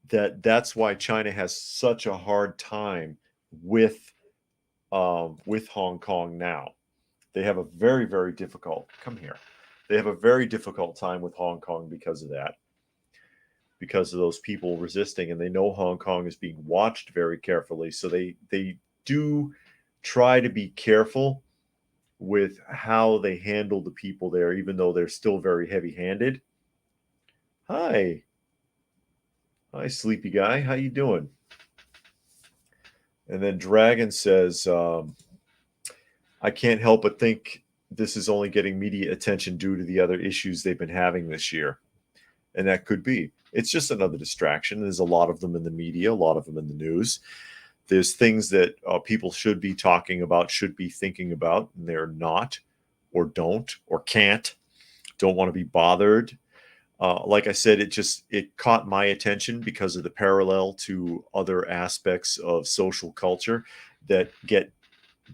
that's why China has such a hard time with Hong Kong now. They have a very, very difficult, come here. They have a very difficult time with Hong Kong because of that. Because of those people resisting, and they know Hong Kong is being watched very carefully. So they do try to be careful with how they handle the people there, even though they're still very heavy-handed. Hi, sleepy guy. How you doing? And then Dragon says, I can't help but think this is only getting media attention due to the other issues they've been having this year. And that could be. It's just another distraction. There's a lot of them in the media, a lot of them in the news. There's things that people should be talking about, should be thinking about, and they're not, or don't, or can't, don't want to be bothered. Like I said, it caught my attention because of the parallel to other aspects of social culture that get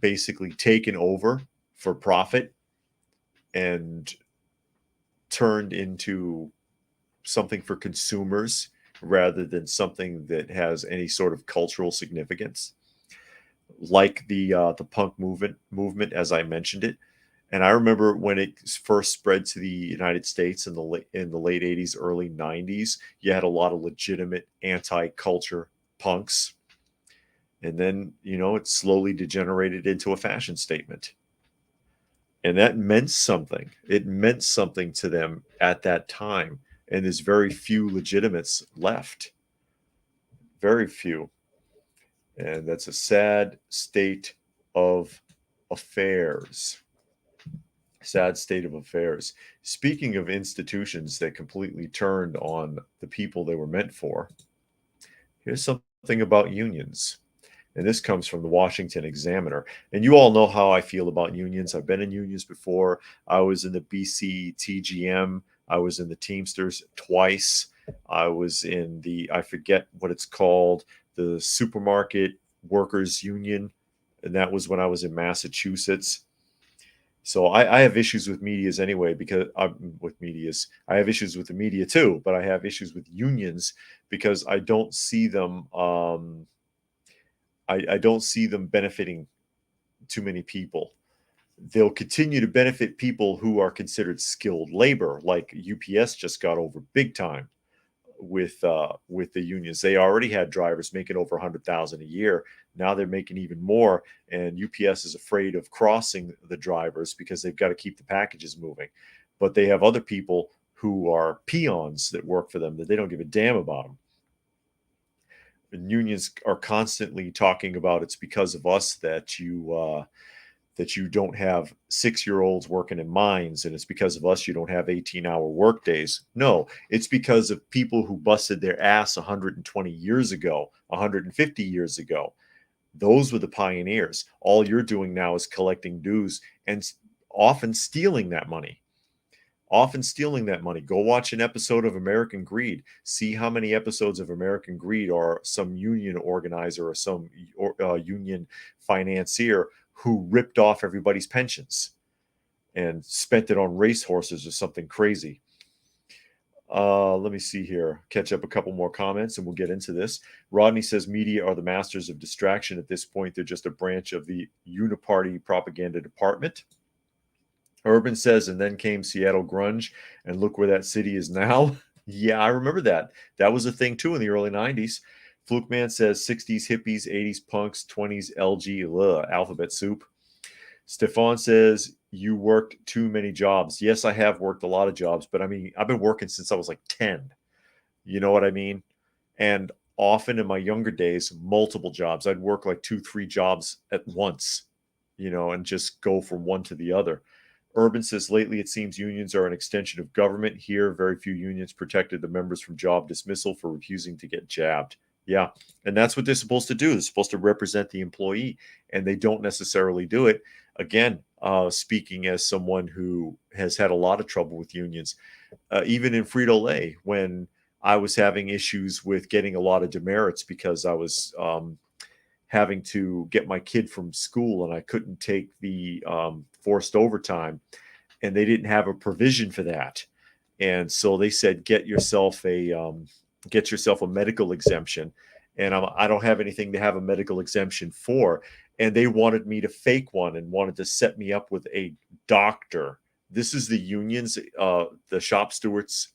basically taken over for profit and turned into something for consumers rather than something that has any sort of cultural significance, like the punk movement as I mentioned it. And I remember when it first spread to the United States in the late 80s, early 90s, you had a lot of legitimate anti-culture punks. And then, it slowly degenerated into a fashion statement. And that meant something. It meant something to them at that time. And there's very few legitimates left. Very few. And that's a sad state of affairs. Sad state of affairs. Speaking of institutions that completely turned on the people they were meant for, here's something about unions. And this comes from the Washington Examiner. And you all know how I feel about unions. I've been in unions before. I was in the BC TGM. I was in the Teamsters twice. I was in I forget what it's called, the Supermarket Workers Union. And that was when I was in Massachusetts. So I have issues with medias anyway, because I have issues with the media too, but I have issues with unions because I don't see them. I don't see them benefiting too many people. They'll continue to benefit people who are considered skilled labor, like UPS just got over big time with the unions. They already had drivers making over 100,000 a year. Now they're making even more, and UPS is afraid of crossing the drivers because they've got to keep the packages moving. But they have other people who are peons that work for them that they don't give a damn about them. And unions are constantly talking about it's because of us that you don't have 6-year-olds working in mines, and it's because of us you don't have 18-hour work days. No, it's because of people who busted their ass 120 years ago, 150 years ago. Those were the pioneers. All you're doing now is collecting dues and often stealing that money. Go watch an episode of American Greed. See how many episodes of American Greed are some union organizer or some union financier who ripped off everybody's pensions and spent it on racehorses or something crazy. Let me see here. Catch up a couple more comments and we'll get into this. Rodney says media are the masters of distraction at this point. They're just a branch of the uniparty propaganda department. Urban says, and then came Seattle grunge, and look where that city is now. Yeah, I remember that. That was a thing too in the early 90s. Fluke Man says 60s hippies, 80s punks, 20s LG, alphabet soup. Stefan says, you worked too many jobs. Yes, I have worked a lot of jobs, but I mean, I've been working since I was like 10. You know what I mean? And often in my younger days, multiple jobs. I'd work like 2-3 jobs at once, and just go from one to the other. Urban says, lately it seems unions are an extension of government. Here, very few unions protected the members from job dismissal for refusing to get jabbed. Yeah, and that's what they're supposed to do. They're supposed to represent the employee, and they don't necessarily do it. Again, speaking as someone who has had a lot of trouble with unions, even in Frito-Lay, when I was having issues with getting a lot of demerits because I was having to get my kid from school and I couldn't take the forced overtime, and they didn't have a provision for that. And so they said, get yourself a medical exemption. And I don't have anything to have a medical exemption for. And they wanted me to fake one and wanted to set me up with a doctor. This is the unions, the shop stewards'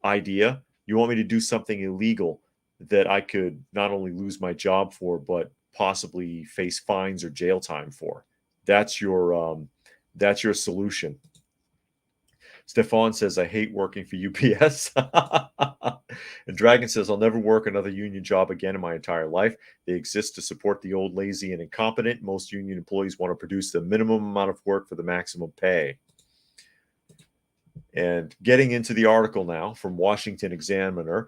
idea. You want me to do something illegal that I could not only lose my job for, but possibly face fines or jail time for. That's your solution. Stefan says, I hate working for UPS. And Dragon says, I'll never work another union job again in my entire life. They exist to support the old, lazy, and incompetent. Most union employees want to produce the minimum amount of work for the maximum pay. And getting into the article now from Washington Examiner,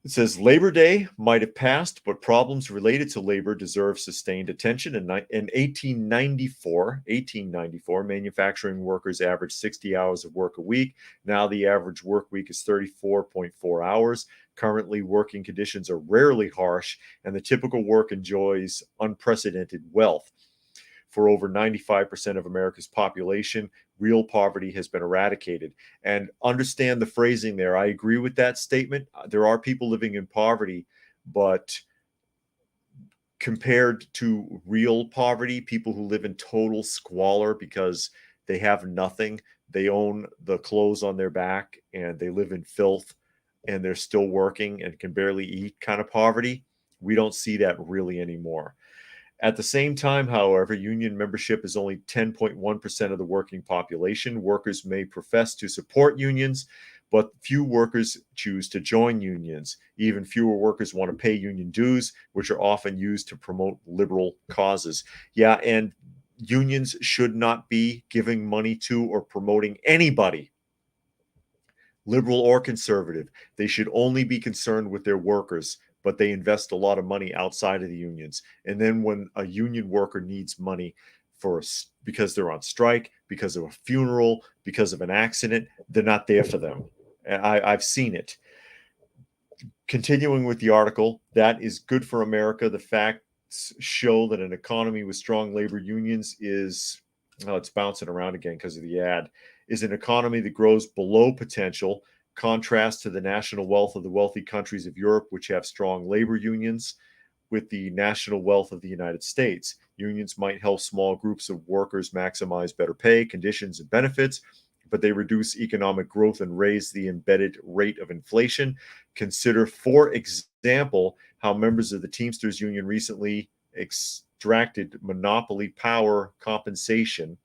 It says Labor Day might have passed, but problems related to labor deserve sustained attention. In 1894, manufacturing workers averaged 60 hours of work a week. Now the average work week is 34.4 hours. Currently, working conditions are rarely harsh, and the typical work enjoys unprecedented wealth. For over 95% of America's population, real poverty has been eradicated. And understand the phrasing there. I agree with that statement. There are people living in poverty, but compared to real poverty, people who live in total squalor because they have nothing, they own the clothes on their back and they live in filth and they're still working and can barely eat kind of poverty, we don't see that really anymore. At the same time, however, union membership is only 10.1% of the working population. Workers may profess to support unions, but few workers choose to join unions. Even fewer workers want to pay union dues, which are often used to promote liberal causes. Yeah, and unions should not be giving money to or promoting anybody, liberal or conservative. They should only be concerned with their workers, but they invest a lot of money outside of the unions. And then when a union worker needs money for because they're on strike, because of a funeral, because of an accident, they're not there for them. I've seen it. Continuing with the article, that is good for America. The facts show that an economy with strong labor unions is, oh, it's bouncing around again because of the ad, is an economy that grows below potential. Contrast to the national wealth of the wealthy countries of Europe, which have strong labor unions, with the national wealth of the United States. Unions might help small groups of workers maximize better pay, conditions, and benefits, but they reduce economic growth and raise the embedded rate of inflation. Consider, for example, how members of the Teamsters Union recently extracted monopoly power compensation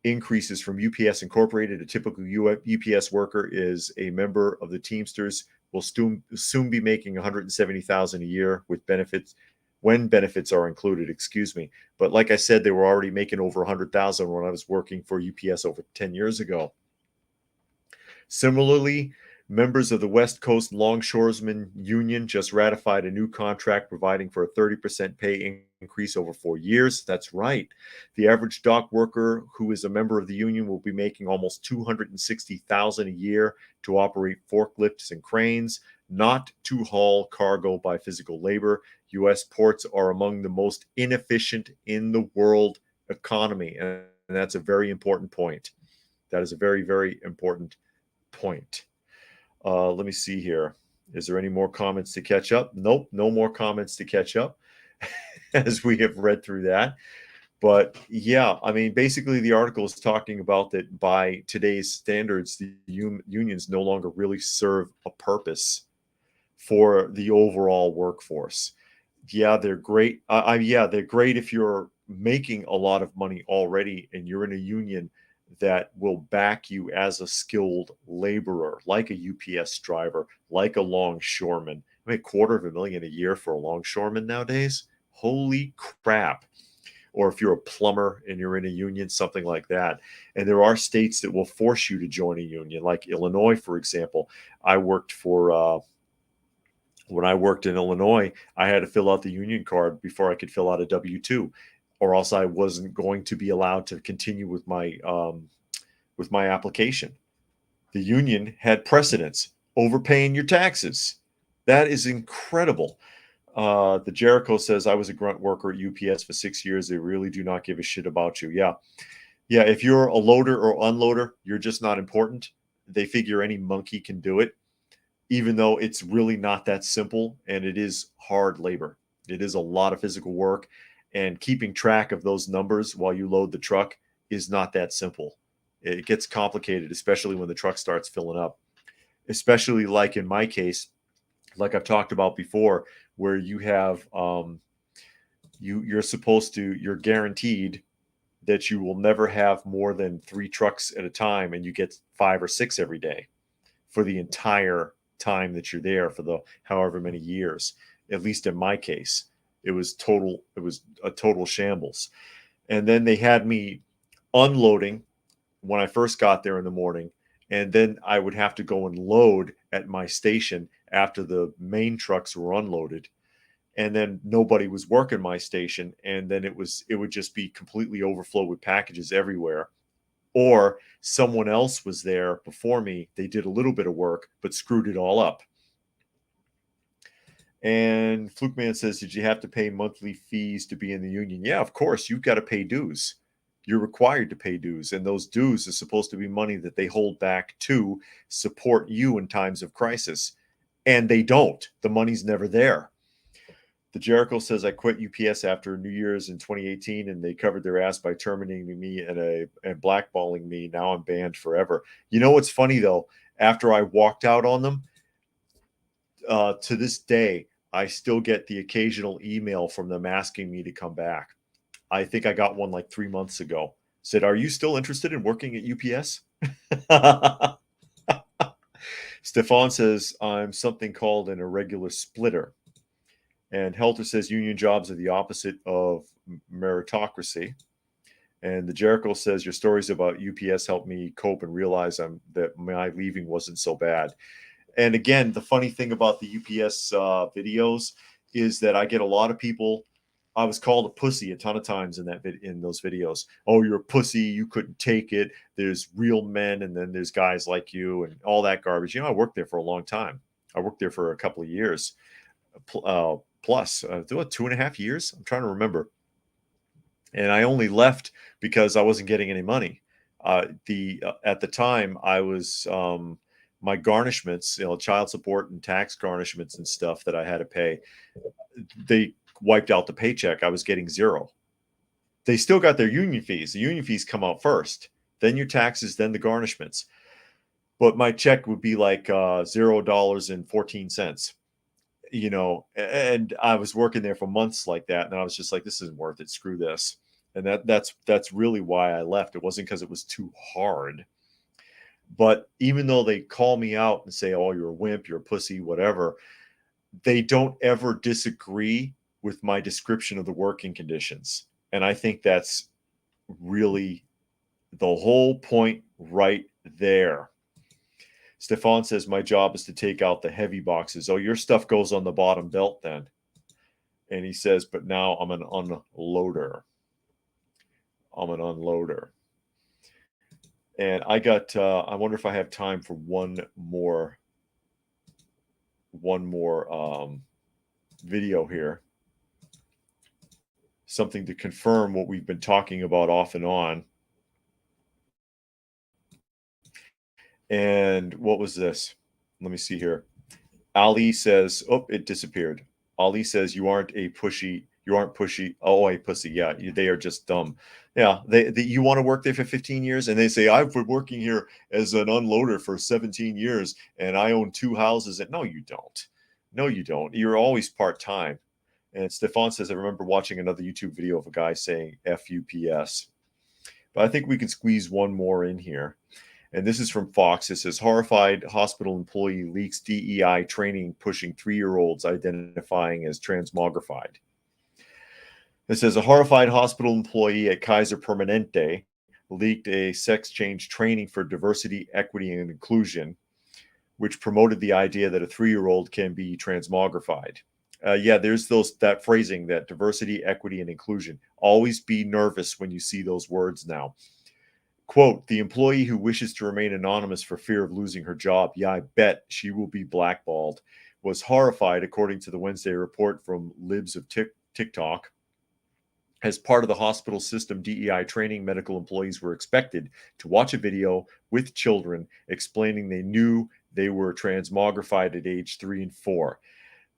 increases from UPS Incorporated. A typical UPS worker is a member of the Teamsters, will soon be making $170,000 a year with benefits, when benefits are included, excuse me. But like I said, they were already making over $100,000 when I was working for UPS over 10 years ago. Similarly, members of the West Coast Longshoremen Union just ratified a new contract providing for a 30% pay increase over 4 years. That's right. The average dock worker who is a member of the union will be making almost $260,000 a year to operate forklifts and cranes, not to haul cargo by physical labor. U.S. ports are among the most inefficient in the world economy, and that's a very important point. That is a very, very important point. Let me see here. Is there any more comments to catch up? Nope, no more comments to catch up as we have read through that. But yeah, I mean, basically, the article is talking about that by today's standards, the unions no longer really serve a purpose for the overall workforce. Yeah, they're great. Yeah, they're great if you're making a lot of money already and you're in a union that will back you as a skilled laborer, like a UPS driver, like a longshoreman. I mean, $250,000 a year for a longshoreman nowadays. Holy crap. Or if you're a plumber and you're in a union, something like that. And there are states that will force you to join a union, like Illinois, for example. I worked for when I worked in Illinois, I had to fill out the union card before I could fill out a W-2, or else I wasn't going to be allowed to continue with my application. The union had precedence over paying your taxes. That is incredible. The Jericho says, I was a grunt worker at UPS for 6 years. They really do not give a shit about you. Yeah. Yeah. If you're a loader or unloader, you're just not important. They figure any monkey can do it, even though it's really not that simple and it is hard labor. It is a lot of physical work, and keeping track of those numbers while you load the truck is not that simple. It gets complicated, especially when the truck starts filling up, especially like in my case, like I've talked about before, where you have you're guaranteed that you will never have more than 3 trucks at a time, and you get 5 or 6 every day for the entire time that you're there, for the however many years. At least in my case, it was a total shambles. And then they had me unloading when I first got there in the morning, and then I would have to go and load at my station, after the main trucks were unloaded, and then nobody was working my station, and then it would just be completely overflow with packages everywhere. Or someone else was there before me, they did a little bit of work but screwed it all up. And Fluke Man says, did you have to pay monthly fees to be in the union? Yeah, of course. You've got to pay dues. You're required to pay dues. And those dues are supposed to be money that they hold back to support you in times of crisis. And they don't. The money's never there. The Jericho says, I quit UPS after New Year's in 2018, and they covered their ass by terminating me and blackballing me. Now I'm banned forever. You know what's funny, though? After I walked out on them, to this day, I still get the occasional email from them asking me to come back. I think I got one like 3 months ago. Said, are you still interested in working at UPS? Stefan says, I'm something called an irregular splitter. And Helter says, union jobs are the opposite of meritocracy. And the Jericho says, your stories about UPS helped me cope and realize that my leaving wasn't so bad. And again, the funny thing about the UPS videos is that I get a lot of people. I was called a pussy a ton of times in those videos. Oh, you're a pussy. You couldn't take it. There's real men, and then there's guys like you, and all that garbage. I worked there for a long time. I worked there for a couple of years, plus 2.5 years. I'm trying to remember. And I only left because I wasn't getting any money. At the time, I was my garnishments, child support and tax garnishments and stuff that I had to pay. They wiped out the paycheck. I was getting zero. They still got their union fees. The union fees come out first, then your taxes, then the garnishments. But my check would be like $0.14. And I was working there for months like that, and I was just like, this isn't worth it. Screw this. And that's really why I left. It wasn't because it was too hard. But even though they call me out and say, oh, you're a wimp, you're a pussy, whatever, they don't ever disagree with my description of the working conditions. And I think that's really the whole point right there. Stefan says, my job is to take out the heavy boxes. Oh, your stuff goes on the bottom belt then. And he says, but now I'm an unloader. I'm an unloader. And I wonder if I have time for one more video here. Something to confirm what we've been talking about off and on. And what was this? Let me see here. Ali says, oh, it disappeared. Ali says, you aren't pushy. Oh, a pussy. Yeah, they are just dumb. Yeah, you want to work there for 15 years? And they say, I've been working here as an unloader for 17 years, and I own 2 houses. And no, you don't. No, you don't. You're always part-time. And Stefan says, I remember watching another YouTube video of a guy saying FUPS. But I think we can squeeze one more in here. And this is from Fox. It says, horrified hospital employee leaks DEI training pushing 3-year-olds identifying as transmogrified. It says, a horrified hospital employee at Kaiser Permanente leaked a sex change training for diversity, equity, and inclusion, which promoted the idea that a 3-year-old can be transmogrified. Yeah, there's that phrasing, that diversity, equity, and inclusion. Always be nervous when you see those words now. Quote, the employee who wishes to remain anonymous for fear of losing her job, yeah, I bet she will be blackballed, was horrified, according to the Wednesday report from Libs of TikTok. As part of the hospital system DEI training, medical employees were expected to watch a video with children explaining they knew they were transmogrified at age 3 and 4.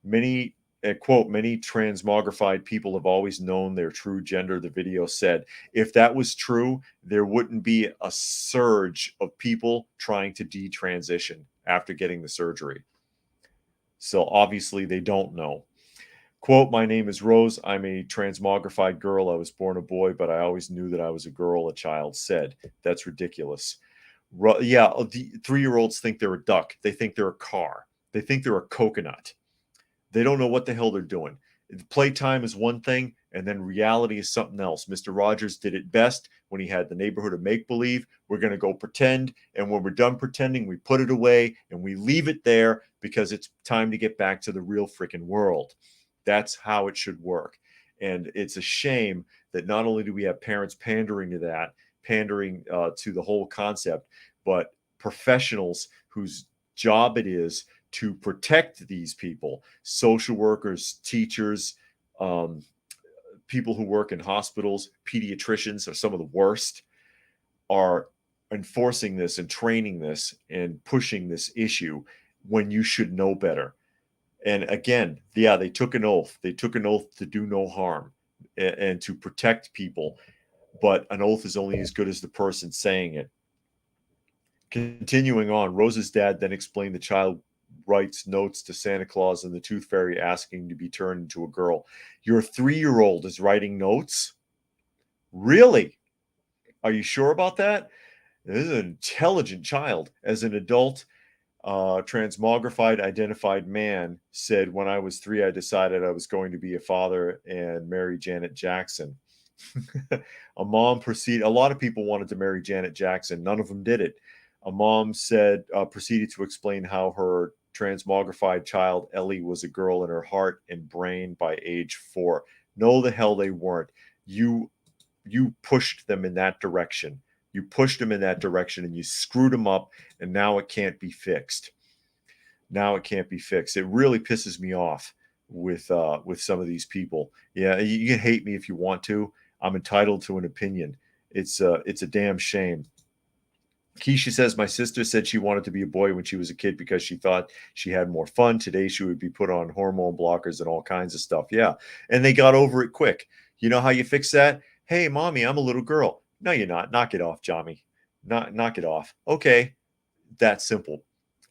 Many quote, many transmogrified people have always known their true gender, the video said. If that was true, there wouldn't be a surge of people trying to detransition after getting the surgery. So obviously they don't know. Quote, my name is Rose. I'm a transmogrified girl. I was born a boy, but I always knew that I was a girl, a child said. That's ridiculous. Yeah, the 3-year-olds think they're a duck. They think they're a car. They think they're a coconut. They don't know what the hell they're doing. Playtime is one thing. And then reality is something else. Mr. Rogers did it best when he had the neighborhood of make-believe. We're going to go pretend. And when we're done pretending, we put it away and we leave it there because it's time to get back to the real freaking world. That's how it should work. And it's a shame that not only do we have parents pandering to that, pandering to the whole concept, but professionals whose job it is to protect these people, social workers, teachers, people who work in hospitals, pediatricians are some of the worst, are enforcing this and training this and pushing this issue when you should know better. And again, yeah, they took an oath. They took an oath to do no harm and to protect people. But an oath is only as good as the person saying it. Continuing on, Rose's dad then explained the child writes notes to Santa Claus and the Tooth Fairy asking to be turned into a girl. Your 3-year-old is writing notes? Really? Are you sure about that? This is an intelligent child. As an adult, transmogrified identified man said, when I was 3, I decided I was going to be a father and marry Janet Jackson. A lot of people wanted to marry Janet Jackson. None of them did it. A mom said, proceeded to explain how her transmogrified child, Ellie, was a girl in her heart and brain by age 4. No, the hell they weren't. You pushed them in that direction. You pushed them in that direction and you screwed them up, and now it can't be fixed. Now it can't be fixed. It really pisses me off with some of these people. Yeah, you can hate me if you want to. I'm entitled to an opinion. It's a damn shame. Keisha says, my sister said she wanted to be a boy when she was a kid because she thought she had more fun. Today she would be put on hormone blockers and all kinds of stuff. Yeah, and they got over it quick. You know how you fix that? Hey, mommy, I'm a little girl. No, you're not. Knock it off, Johnny. Knock it off. Okay, that's simple.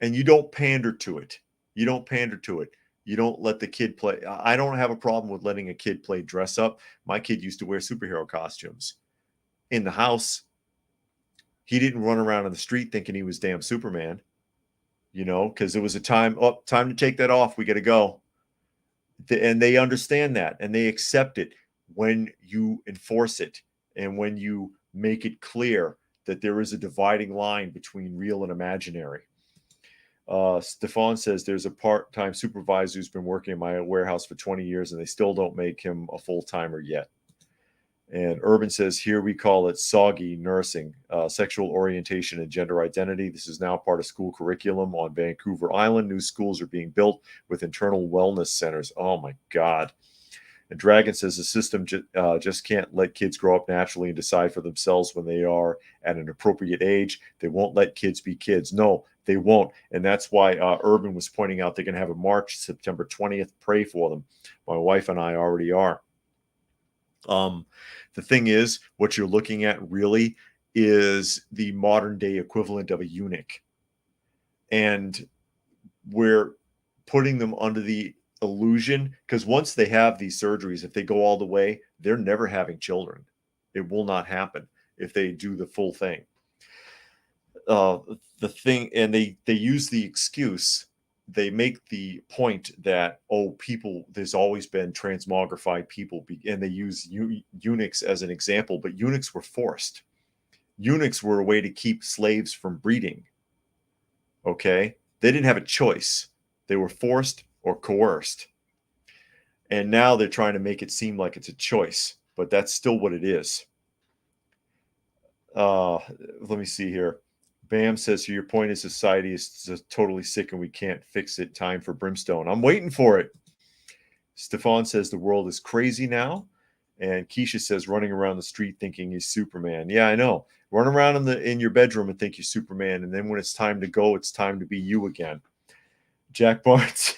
And you don't pander to it. You don't pander to it. You don't let the kid play. I don't have a problem with letting a kid play dress up. My kid used to wear superhero costumes in the house. He didn't run around on the street thinking he was damn Superman, because it was a time to take that off. We got to go. And they understand that and they accept it when you enforce it and when you make it clear that there is a dividing line between real and imaginary. Stefan says there's a part-time supervisor who's been working in my warehouse for 20 years and they still don't make him a full-timer yet. And Urban says, here we call it soggy nursing, sexual orientation and gender identity. This is now part of school curriculum on Vancouver Island. New schools are being built with internal wellness centers. Oh, my God. And Dragon says the system just can't let kids grow up naturally and decide for themselves when they are at an appropriate age. They won't let kids be kids. No, they won't. And that's why Urban was pointing out they're going to have a march September 20th. Pray for them. My wife and I already are. The thing is, what you're looking at really is the modern day equivalent of a eunuch. And we're putting them under the illusion, because once they have these surgeries, if they go all the way, they're never having children. It will not happen if they do the full thing. And they use the excuse. They make the point that, people, there's always been transmogrified people, and they use eunuchs as an example, but eunuchs were forced. Eunuchs were a way to keep slaves from breeding. Okay? They didn't have a choice. They were forced or coerced. And now they're trying to make it seem like it's a choice, but that's still what it is. Let me see here. Bam says, your point is society is totally sick and we can't fix it. Time for brimstone. I'm waiting for it. Stefan says the world is crazy now. And Keisha says running around the street thinking he's Superman. Yeah, I know. Run around in your bedroom and think you're Superman. And then when it's time to go, it's time to be you again. Jack Barnes,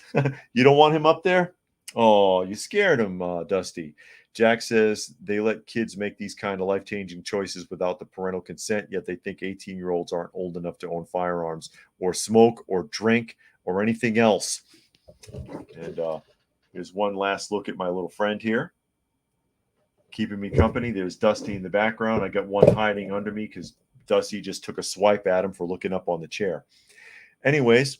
you don't want him up there? Oh, you scared him, Dusty. Jack says they let kids make these kind of life-changing choices without the parental consent, yet they think 18-year-olds aren't old enough to own firearms or smoke or drink or anything else. And here's one last look at my little friend here, keeping me company. There's Dusty in the background. I got one hiding under me because Dusty just took a swipe at him for looking up on the chair. Anyways,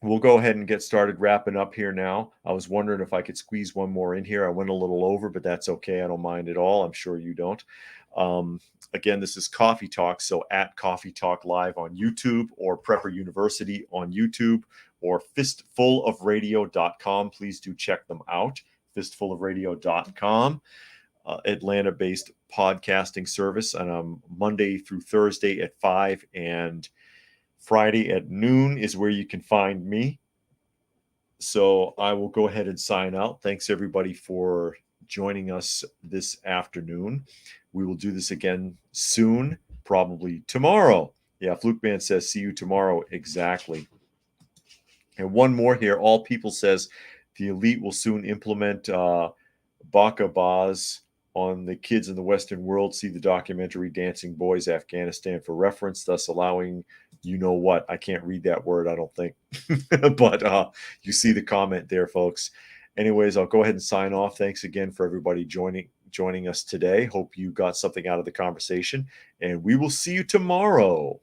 we'll go ahead and get started wrapping up here now. I was wondering if I could squeeze one more in here. I went a little over, but that's okay. I don't mind at all. I'm sure you don't. Again, this is Coffee Talk. So at Coffee Talk Live on YouTube, or Prepper University on YouTube, or fistfulofradio.com. Please do check them out. Fistfulofradio.com. Atlanta-based podcasting service on Monday through Thursday at 5, and Friday at noon is where you can find me. So I will go ahead and sign out. Thanks everybody for joining us this afternoon. We will do this again soon, probably tomorrow. Yeah, Flukeman says, see you tomorrow. Exactly. And one more here. All People says, the elite will soon implement Baka Baz on the kids in the Western world. See the documentary Dancing Boys Afghanistan for reference, thus allowing you know what. I can't read that word, I don't think. But you see the comment there, folks. Anyways, I'll go ahead and sign off. Thanks again for everybody joining us today. Hope you got something out of the conversation, and we will see you tomorrow.